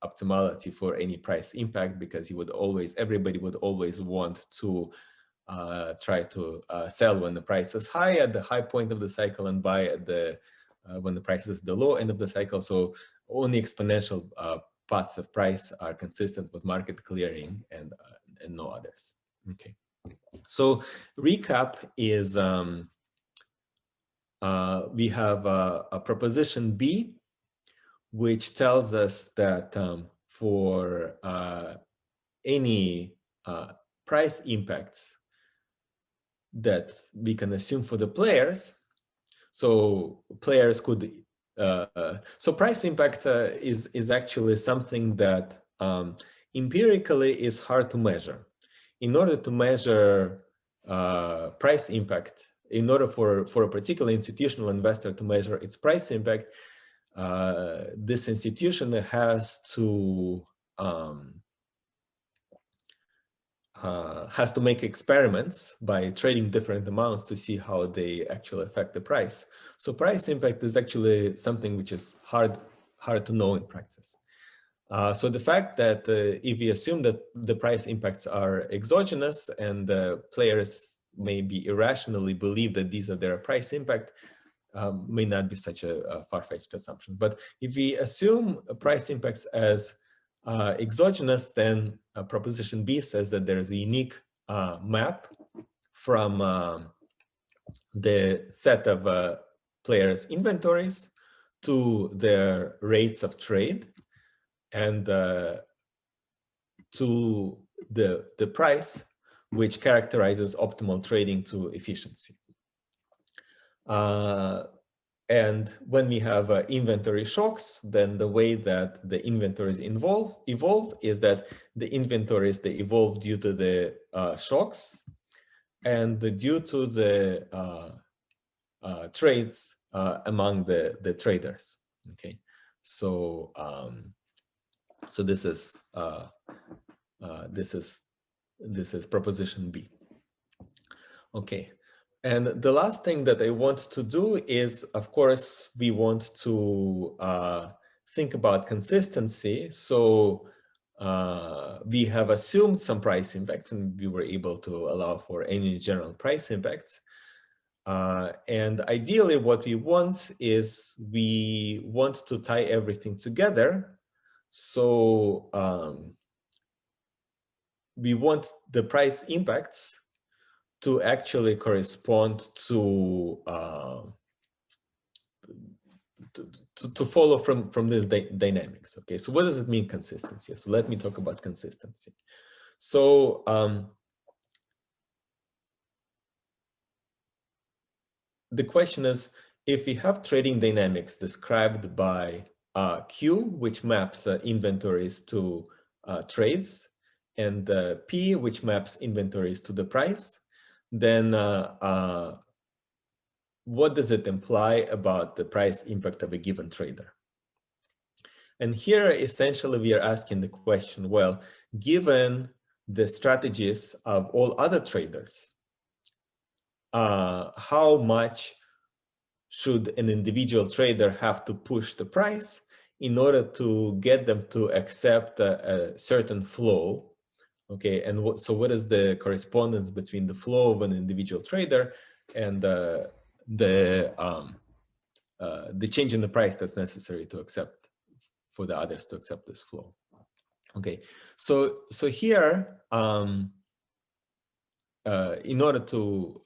optimality for any price impact, because everybody would always want to try to sell when the price is high at the high point of the cycle, and buy at the when the price is at the low end of the cycle. So only exponential paths of price are consistent with market clearing, and no others. Okay, so recap is we have a proposition B, which tells us that for any price impacts that we can assume for the players, so players could, so price impact is actually something that empirically is hard to measure. In order to measure price impact, in order for a particular institutional investor to measure its price impact, this institution has to make experiments by trading different amounts to see how they actually affect the price. So price impact is actually something which is hard to know in practice. So the fact that if we assume that the price impacts are exogenous and players maybe irrationally believe that these are their price impact, may not be such a far-fetched assumption. But if we assume price impacts as exogenous, then proposition B says that there is a unique map from the set of players' inventories to their rates of trade and to the price, which characterizes optimal trading to efficiency. And when we have inventory shocks, then the way that the inventories evolve is that the inventories, they evolve due to the shocks and due to the trades among the traders. Okay, so so this is proposition B. Okay. And the last thing that I want to do is, of course, we want to think about consistency. So we have assumed some price impacts and we were able to allow for any general price impacts. And ideally what we want is we want to tie everything together. So we want the price impacts to actually correspond to follow from this dynamics. Okay, so what does it mean, consistency? So let me talk about consistency. So the question is, if we have trading dynamics described by Q, which maps inventories to trades, and P, which maps inventories to the price, then what does it imply about the price impact of a given trader? And here, essentially, we are asking the question, well, given the strategies of all other traders, how much should an individual trader have to push the price in order to get them to accept a certain flow? Okay, and so what is the correspondence between the flow of an individual trader and the change in the price that's necessary to accept, for the others to accept this flow? Okay, so here, in order to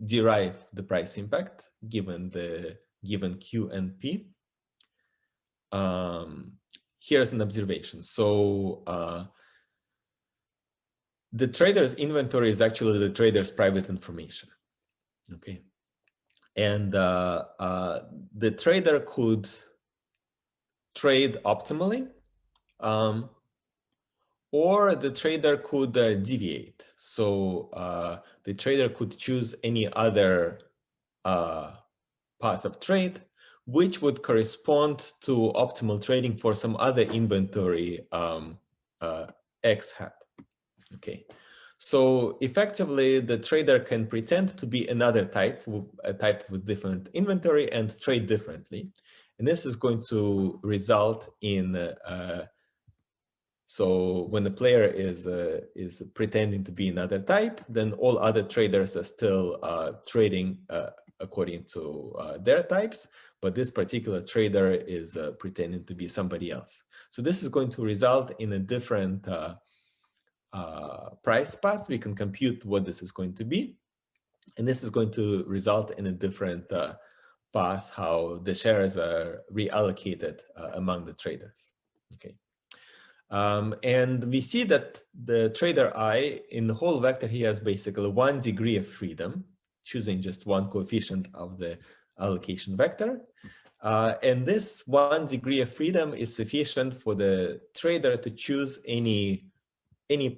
derive the price impact given Q and P, here's an observation. So the trader's inventory is actually the trader's private information. Okay, and the trader could trade optimally, or the trader could deviate. So the trader could choose any other path of trade, which would correspond to optimal trading for some other inventory X hat. Okay, so effectively the trader can pretend to be another type, a type with different inventory, and trade differently. And this is going to result in so when the player is pretending to be another type, then all other traders are still trading according to their types, but this particular trader is pretending to be somebody else. So this is going to result in a different price path. We can compute what this is going to be, and this is going to result in a different path, how the shares are reallocated among the traders. Okay. And we see that the trader I, in the whole vector, he has basically 1 degree of freedom, choosing just one coefficient of the allocation vector. And this 1 degree of freedom is sufficient for the trader to choose any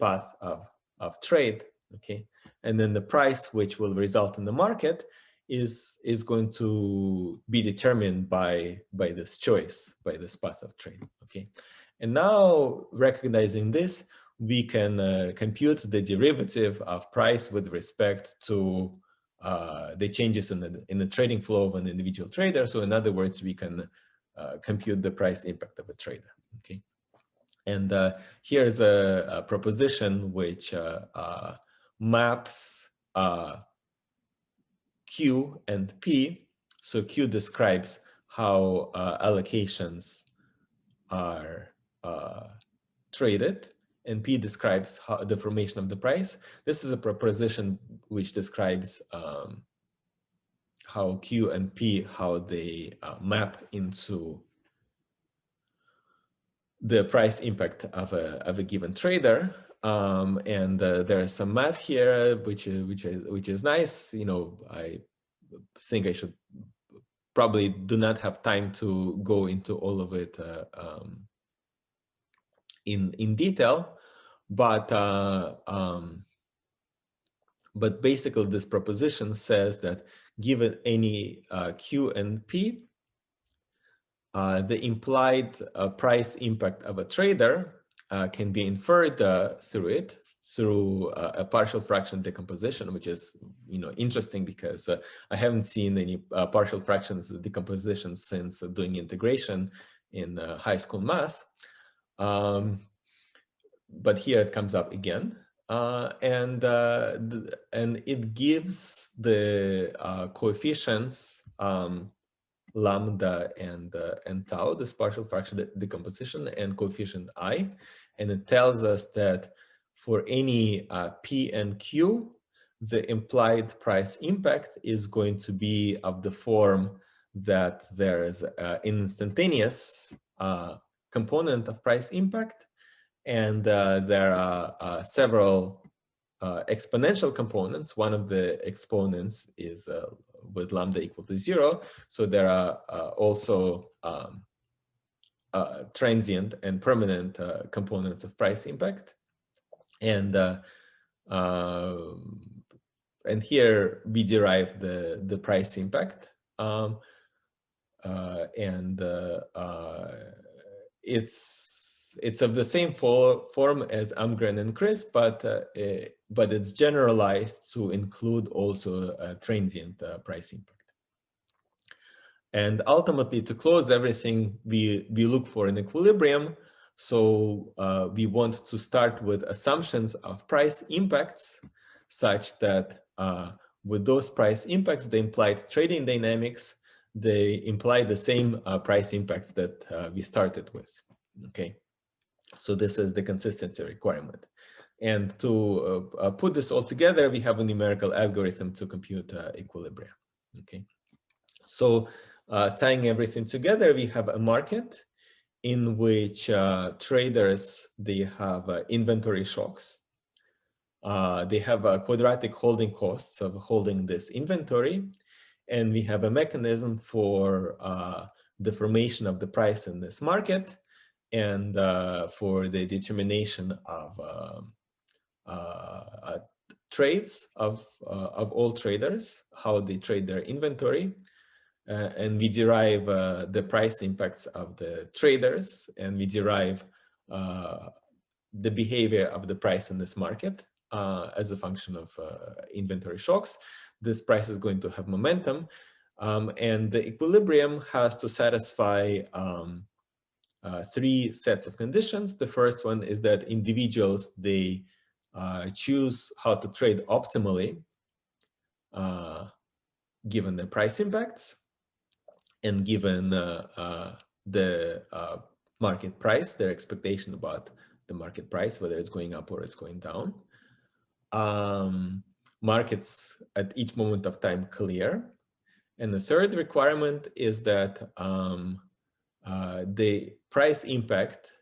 path of trade okay? And then the price which will result in the market is going to be determined by this choice, by this path of trade, okay? And now, recognizing this, we can compute the derivative of price with respect to the changes in the trading flow of an individual trader. So in other words, we can compute the price impact of a trader, okay? And here's a proposition which maps Q and P. So Q describes how allocations are traded, and P describes how the formation of the price. This is a proposition which describes how Q and P, how they map into the price impact of a given trader. And there is some math here, which is nice. You know, I think I should probably do not have time to go into all of it in detail, but basically this proposition says that given any Q and P, the implied price impact of a trader can be inferred through a partial fraction decomposition, which is, you know, interesting because I haven't seen any partial fractions decomposition since doing integration in high school math. But here it comes up again, and it gives the coefficients lambda and tau, this partial fraction decomposition, and coefficient I, and it tells us that for any P and Q, the implied price impact is going to be of the form that there is an instantaneous component of price impact, and there are several exponential components. One of the exponents is with lambda equal to 0. So there are also transient and permanent components of price impact. And here we derive the price impact. It's of the same form as Amgren and Chris, but it's generalized to include also a transient price impact. And ultimately, to close everything, we look for an equilibrium. So we want to start with assumptions of price impacts such that with those price impacts, the implied trading dynamics, they imply the same price impacts that we started with, okay? So this is the consistency requirement. And to put this all together, we have a numerical algorithm to compute equilibrium, okay? So tying everything together, we have a market in which traders, they have inventory shocks. They have quadratic holding costs of holding this inventory. And we have a mechanism for the formation of the price in this market, and for the determination of trades of all traders, how they trade their inventory. And we derive the price impacts of the traders, and we derive the behavior of the price in this market as a function of inventory shocks. This price is going to have momentum, and the equilibrium has to satisfy three sets of conditions. The first one is that individuals, they choose how to trade optimally given the price impacts and given the market price, their expectation about the market price, whether it's going up or it's going down. Markets at each moment of time clear. And the third requirement is that the price impact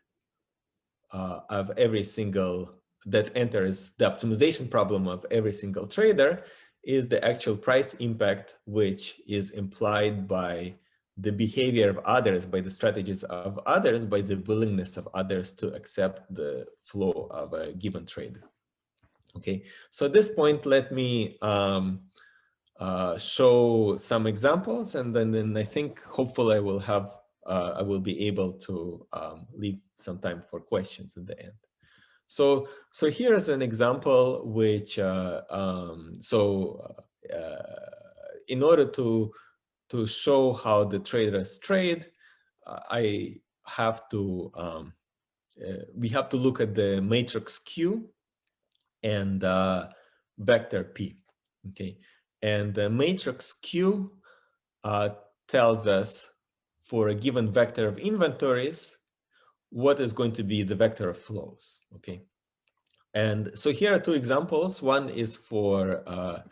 of every single that enters the optimization problem of every single trader is the actual price impact, which is implied by the behavior of others, by the strategies of others, by the willingness of others to accept the flow of a given trade. Okay, so at this point, let me show some examples, and then I think hopefully I will be able to leave some time for questions at the end. So here's an example which in order to show how the traders trade, we have to look at the matrix Q and vector P. Okay, and the matrix Q tells us for a given vector of inventories what is going to be the vector of flows. Okay, and so here are two examples. One is for a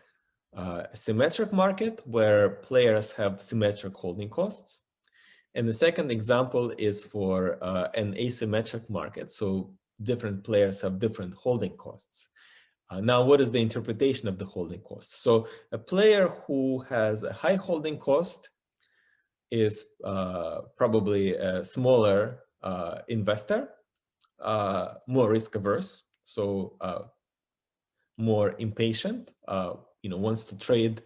symmetric market where players have symmetric holding costs. And the second example is for an asymmetric market. So different players have different holding costs. Now, what is the interpretation of the holding cost? So a player who has a high holding cost is probably a smaller investor, more risk averse, so more impatient, wants to trade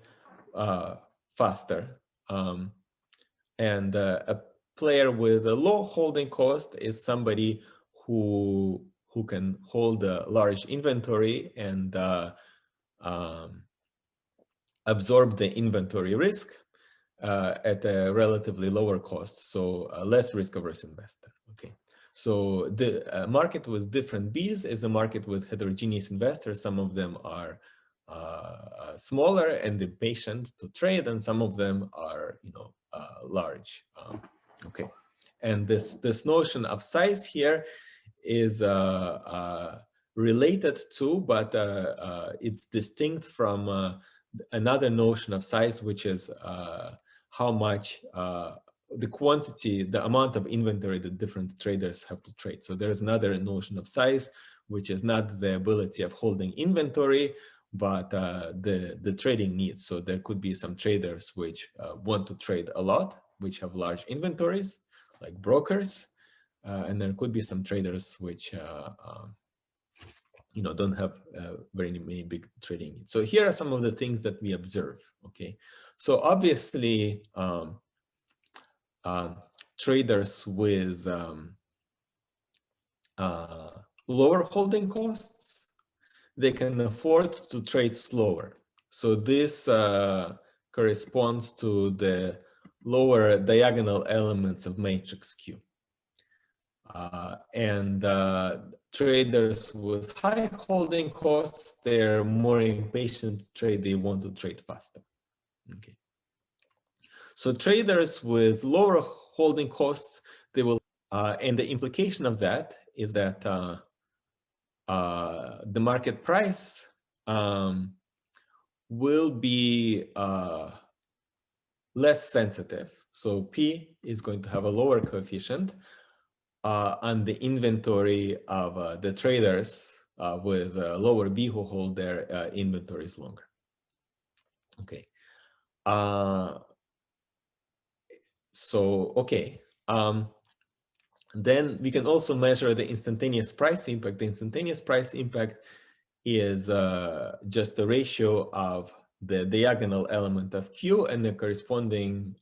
faster. And a player with a low holding cost is somebody who can hold a large inventory and absorb the inventory risk at a relatively lower cost, so a less risk-averse investor. Okay, so the market with different Bs is a market with heterogeneous investors. Some of them are smaller and impatient to trade, and some of them are, large. Okay, and this notion of size here is related to, but it's distinct from another notion of size, which is how much the quantity, the amount of inventory that different traders have to trade. So there's another notion of size, which is not the ability of holding inventory, but the trading needs. So there could be some traders which want to trade a lot, which have large inventories, like brokers, and there could be some traders which don't have very many big trading needs. So here are some of the things that we observe. Okay, so obviously traders with lower holding costs, they can afford to trade slower. So this corresponds to the lower diagonal elements of matrix Q. And traders with high holding costs, they're more impatient to trade. They want to trade faster. Okay. So traders with lower holding costs, they will, and the implication of that is that the market price will be less sensitive. So P is going to have a lower coefficient on the inventory of the traders with lower B who hold their inventories longer. Okay. Then we can also measure the instantaneous price impact. The instantaneous price impact is just the ratio of the diagonal element of Q and the corresponding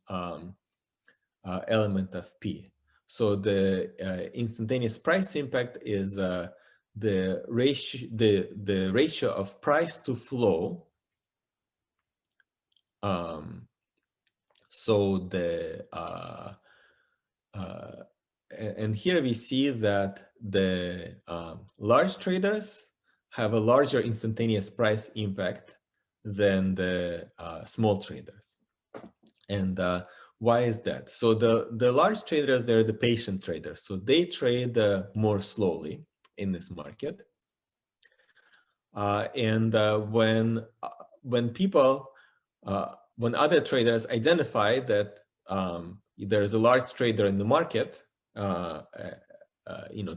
element of P. So the instantaneous price impact is the ratio of price to flow. And here we see that the large traders have a larger instantaneous price impact than the small traders. And why is that? So the large traders, they're the patient traders. So they trade more slowly in this market. And when other traders identify that there's a large trader in the market,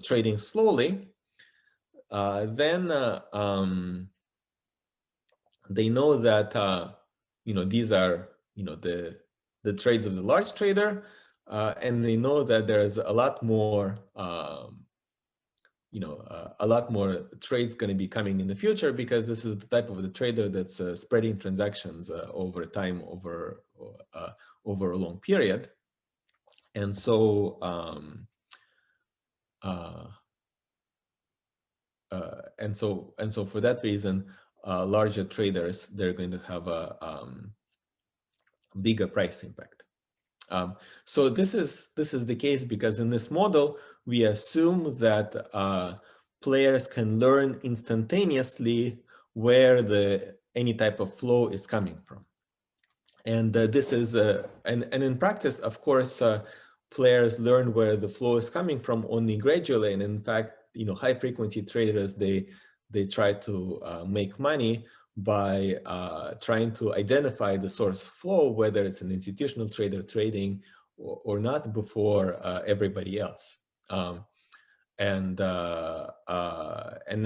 trading slowly, then they know that these are the trades of the large trader, and they know that there's a lot more a lot more trades going to be coming in the future, because this is the type of the trader that's spreading transactions over time, over a long period. And so for that reason, larger traders, they're going to have a bigger price impact. So this is the case because in this model we assume that players can learn instantaneously where any type of flow is coming from, and this is and in practice, of course, players learn where the flow is coming from only gradually, and in fact, high frequency traders, they try to make money by trying to identify the source flow, whether it's an institutional trader trading or not, before everybody else. And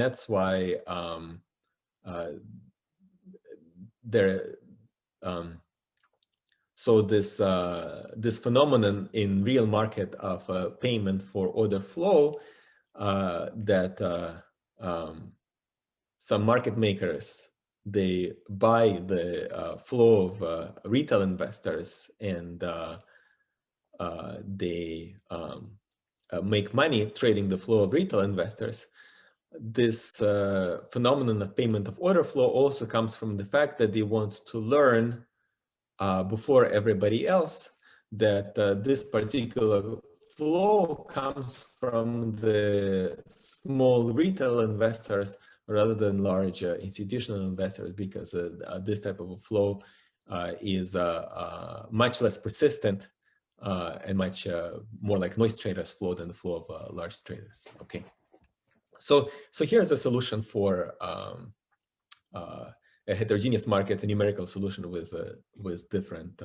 that's why so this phenomenon in real market of payment for order flow, that some market makers, they buy the flow of retail investors, and they make money trading the flow of retail investors. This phenomenon of payment of order flow also comes from the fact that they want to learn before everybody else that this particular flow comes from the small retail investors rather than large institutional investors, because this type of a flow is much less persistent and much more like noise traders flow than the flow of large traders. Okay, so here's a solution for a heterogeneous market, a numerical solution with different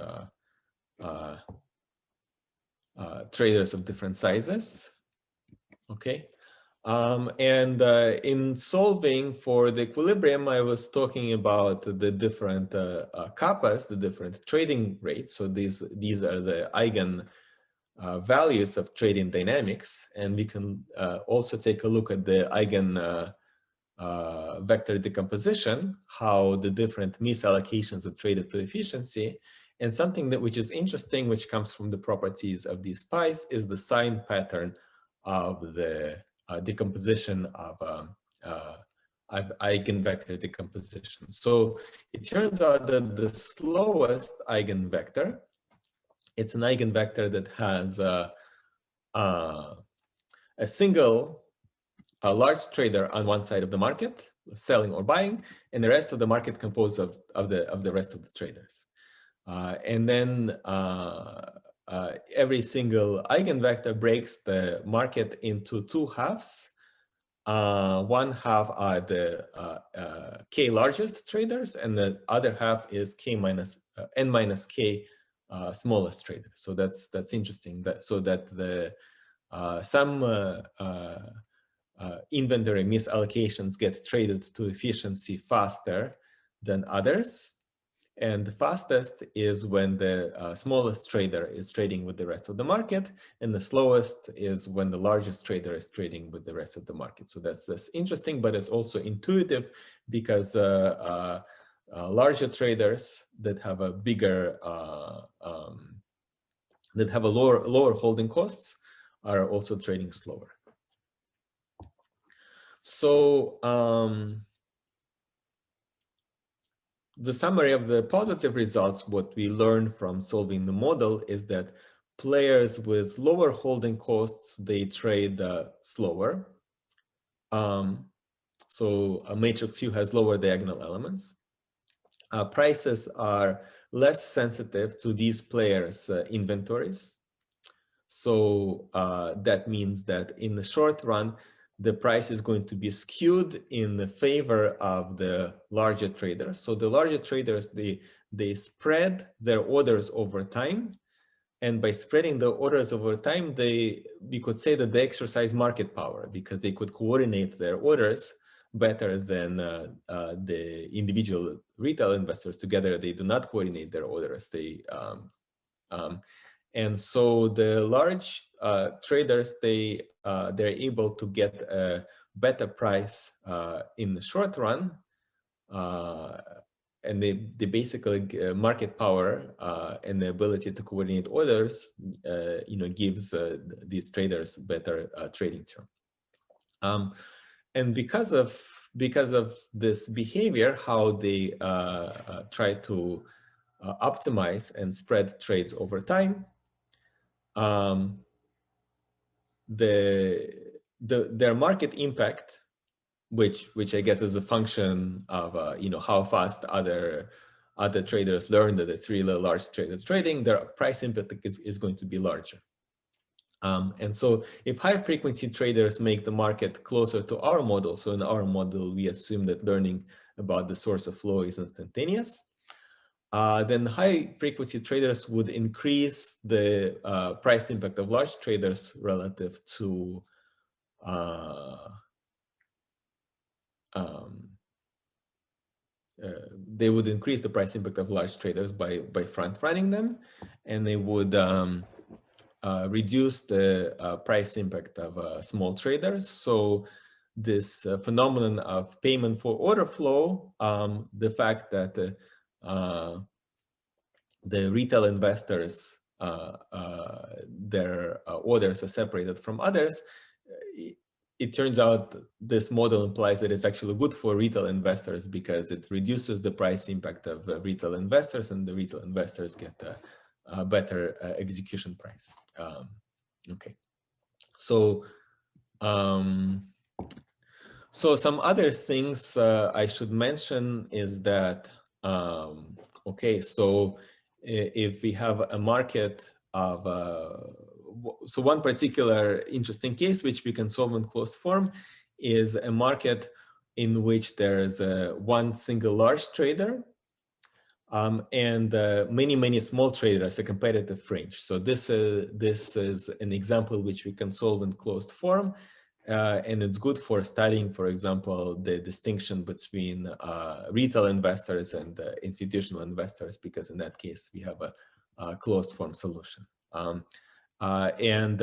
traders of different sizes. Okay. And in solving for the equilibrium, I was talking about the different kappas, the different trading rates. So these are the eigen values of trading dynamics, and we can also take a look at the eigen vector decomposition, how the different misallocations are traded to efficiency. And something which is interesting, which comes from the properties of these pies, is the sign pattern of the decomposition of eigenvector decomposition. So it turns out that the slowest eigenvector, it's an eigenvector that has a single large trader on one side of the market, selling or buying, and the rest of the market composed of the rest of the traders. And then every single eigenvector breaks the market into two halves. One half are the k largest traders, and the other half is k minus n minus k smallest traders. So that's interesting. So that the some inventory misallocations get traded to efficiency faster than others. And the fastest is when the smallest trader is trading with the rest of the market, and the slowest is when the largest trader is trading with the rest of the market. So that's interesting, but it's also intuitive, because larger traders that have a bigger, that have a lower holding costs are also trading slower. So the summary of the positive results, what we learned from solving the model, is that players with lower holding costs, they trade slower. So a matrix U has lower diagonal elements. Prices are less sensitive to these players' inventories. So that means that in the short run, the price is going to be skewed in the favor of the larger traders. So the larger traders, they spread their orders over time. And by spreading the orders over time, we could say that they exercise market power, because they could coordinate their orders better than the individual retail investors. Together, they do not coordinate their orders. And so the large traders, they're able to get a better price in the short run, and they basically market power and the ability to coordinate orders, gives these traders better trading term. And because of this behavior, how they try to optimize and spread trades over time, their market impact, which I guess is a function of how fast other traders learn that it's really large traders trading, their price impact is going to be larger. And so if high frequency traders make the market closer to our model, so in our model we assume that learning about the source of flow is instantaneous, then high frequency traders would increase the price impact of large traders relative to they would increase the price impact of large traders by front running them, and they would reduce the price impact of small traders. So this phenomenon of payment for order flow, the fact that the retail investors, their orders are separated from others, it turns out this model implies that it's actually good for retail investors because it reduces the price impact of retail investors, and the retail investors get a better execution price. Okay, so so some other things I should mention is that okay, so if we have a market of so one particular interesting case which we can solve in closed form is a market in which there is one single large trader and many small traders, a competitive range. So this is an example which we can solve in closed form, and it's good for studying, for example, the distinction between retail investors and institutional investors, because in that case we have a closed form solution. And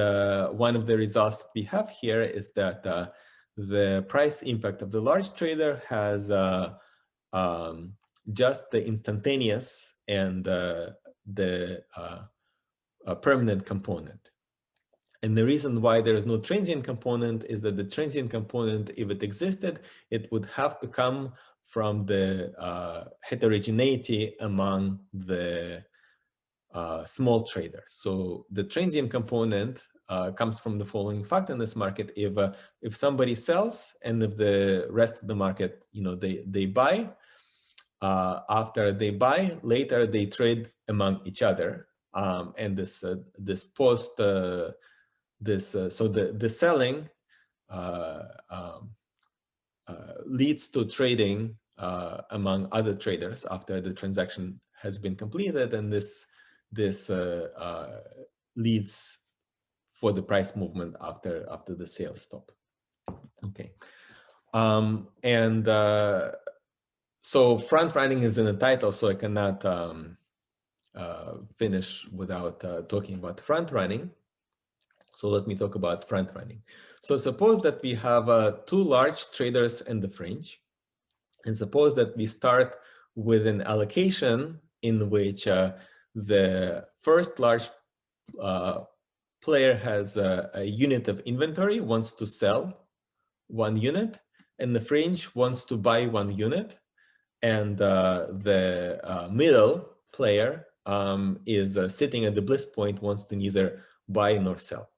one of the results that we have here is that the price impact of the large trader has just the instantaneous and the permanent component. And the reason why there is no transient component is that the transient component, if it existed, it would have to come from the heterogeneity among the small traders. So the transient component comes from the following fact in this market: if somebody sells and if the rest of the market, they buy, after they buy, later they trade among each other, and this post so the selling leads to trading among other traders after the transaction has been completed, and this leads for the price movement after the sales stop. Okay, and so front running is in the title, so I cannot finish without talking about front running. So let me talk about front running. So suppose that we have two large traders in the fringe, and suppose that we start with an allocation in which the first large player has a unit of inventory, wants to sell 1 unit, and the fringe wants to buy 1 unit, and the middle player is sitting at the bliss point, wants to neither buy nor sell.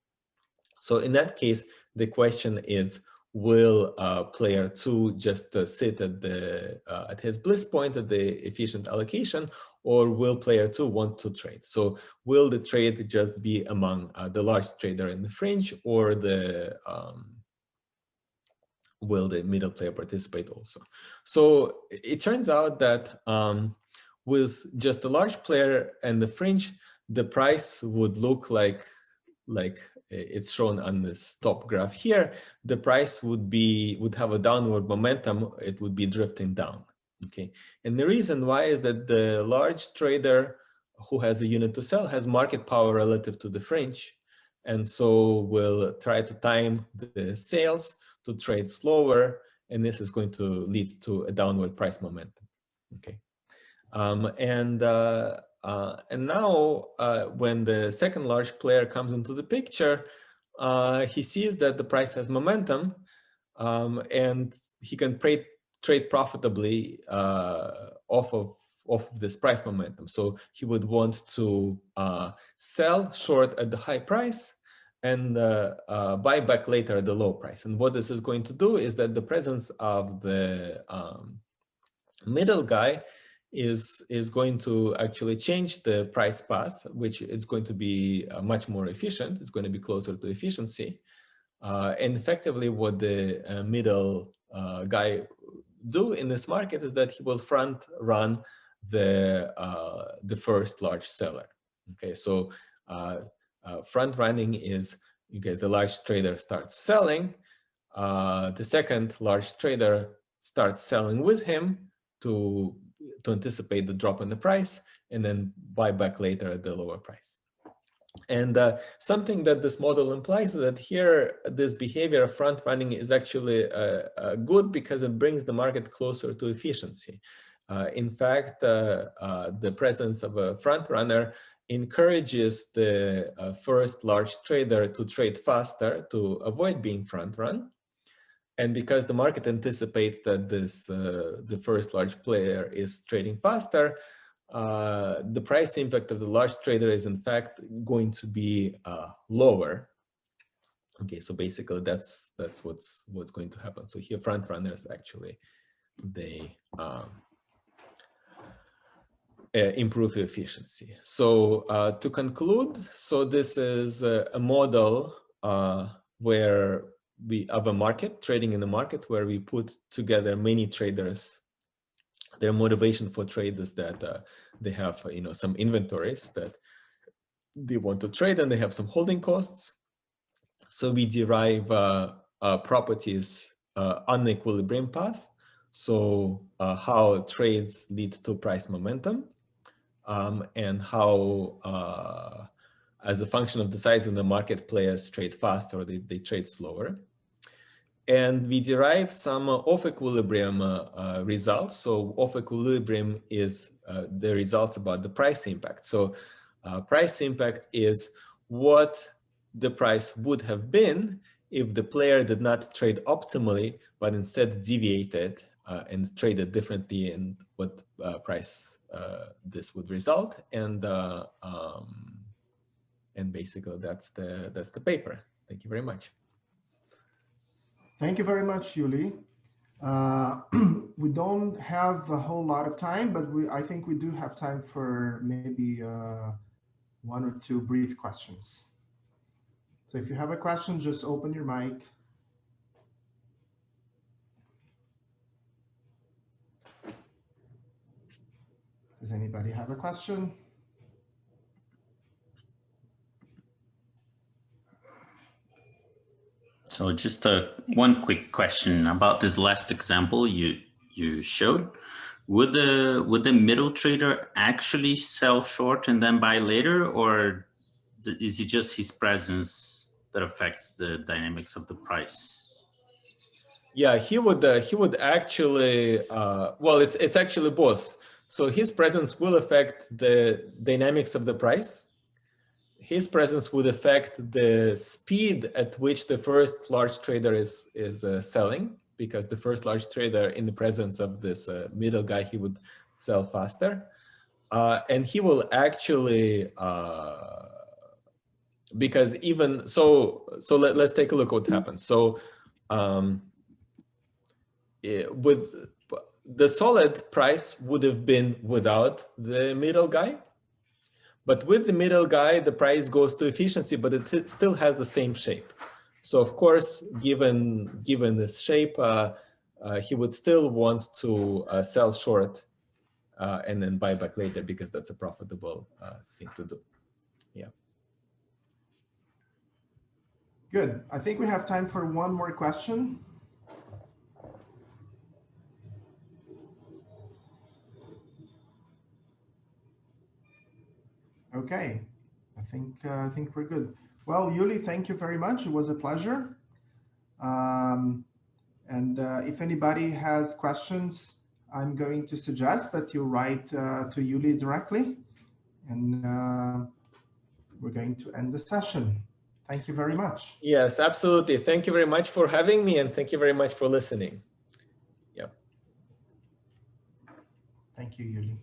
So in that case, the question is, will player 2 just sit at his bliss point at the efficient allocation, or will player 2 want to trade? So will the trade just be among the large trader in the fringe, or will the middle player participate also? So it turns out that with just a large player and the fringe, the price would look like it's shown on this top graph here. The price would have a downward momentum. It would be drifting down. Okay, and the reason why is that the large trader who has a unit to sell has market power relative to the fringe, and so will try to time the sales to trade slower, and this is going to lead to a downward price momentum. Okay, and now when the second large player comes into the picture, he sees that the price has momentum, and he can trade profitably off of this price momentum. So he would want to sell short at the high price and buy back later at the low price. And what this is going to do is that the presence of the middle guy is going to actually change the price path, which is going to be much more efficient. It's going to be closer to efficiency. And effectively what the middle guy do in this market is that he will front run the first large seller. Okay, so front running is, the large trader starts selling, the second large trader starts selling with him to anticipate the drop in the price and then buy back later at the lower price. And something that this model implies is that here, this behavior of front running is actually good because it brings the market closer to efficiency. In fact, the presence of a front runner encourages the first large trader to trade faster to avoid being front run. And because the market anticipates that the first large player is trading faster, the price impact of the large trader is in fact going to be lower. Okay, so basically that's what's going to happen. So here, front runners actually they improve efficiency. So to conclude, so this is a model where we have a market, trading in the market, where we put together many traders. Their motivation for trade is that they have some inventories that they want to trade, and they have some holding costs. So we derive properties on the equilibrium path. So how trades lead to price momentum, and how as a function of the size of the market, players trade faster or they trade slower. And we derive some off equilibrium results. So off equilibrium is the results about the price impact. So price impact is what the price would have been if the player did not trade optimally, but instead deviated and traded differently, and what price this would result. And basically that's the paper. Thank you very much. Thank you very much, Yuliy. We don't have a whole lot of time, but I think we do have time for maybe one or two brief questions. So if you have a question, just open your mic. Does anybody have a question? So just one quick question about this last example you showed. Would the middle trader actually sell short and then buy later, or is it just his presence that affects the dynamics of the price? Yeah, he would actually. Well, it's actually both. So his presence will affect the dynamics of the price. His presence would affect the speed at which the first large trader is selling, because the first large trader, in the presence of this middle guy, he would sell faster. And he will actually, because even so let's take a look what happens. So with the solid price would have been without the middle guy. But with the middle guy, the price goes to efficiency, but it still has the same shape. So of course, given this shape, he would still want to sell short and then buy back later, because that's a profitable thing to do. Yeah. Good. I think we have time for one more question. Okay, I think we're good. Well, Yuliy, thank you very much. It was a pleasure. And if anybody has questions, I'm going to suggest that you write to Yuliy directly, and we're going to end the session. Thank you very much. Yes, absolutely. Thank you very much for having me, and thank you very much for listening. Yep. Thank you, Yuliy.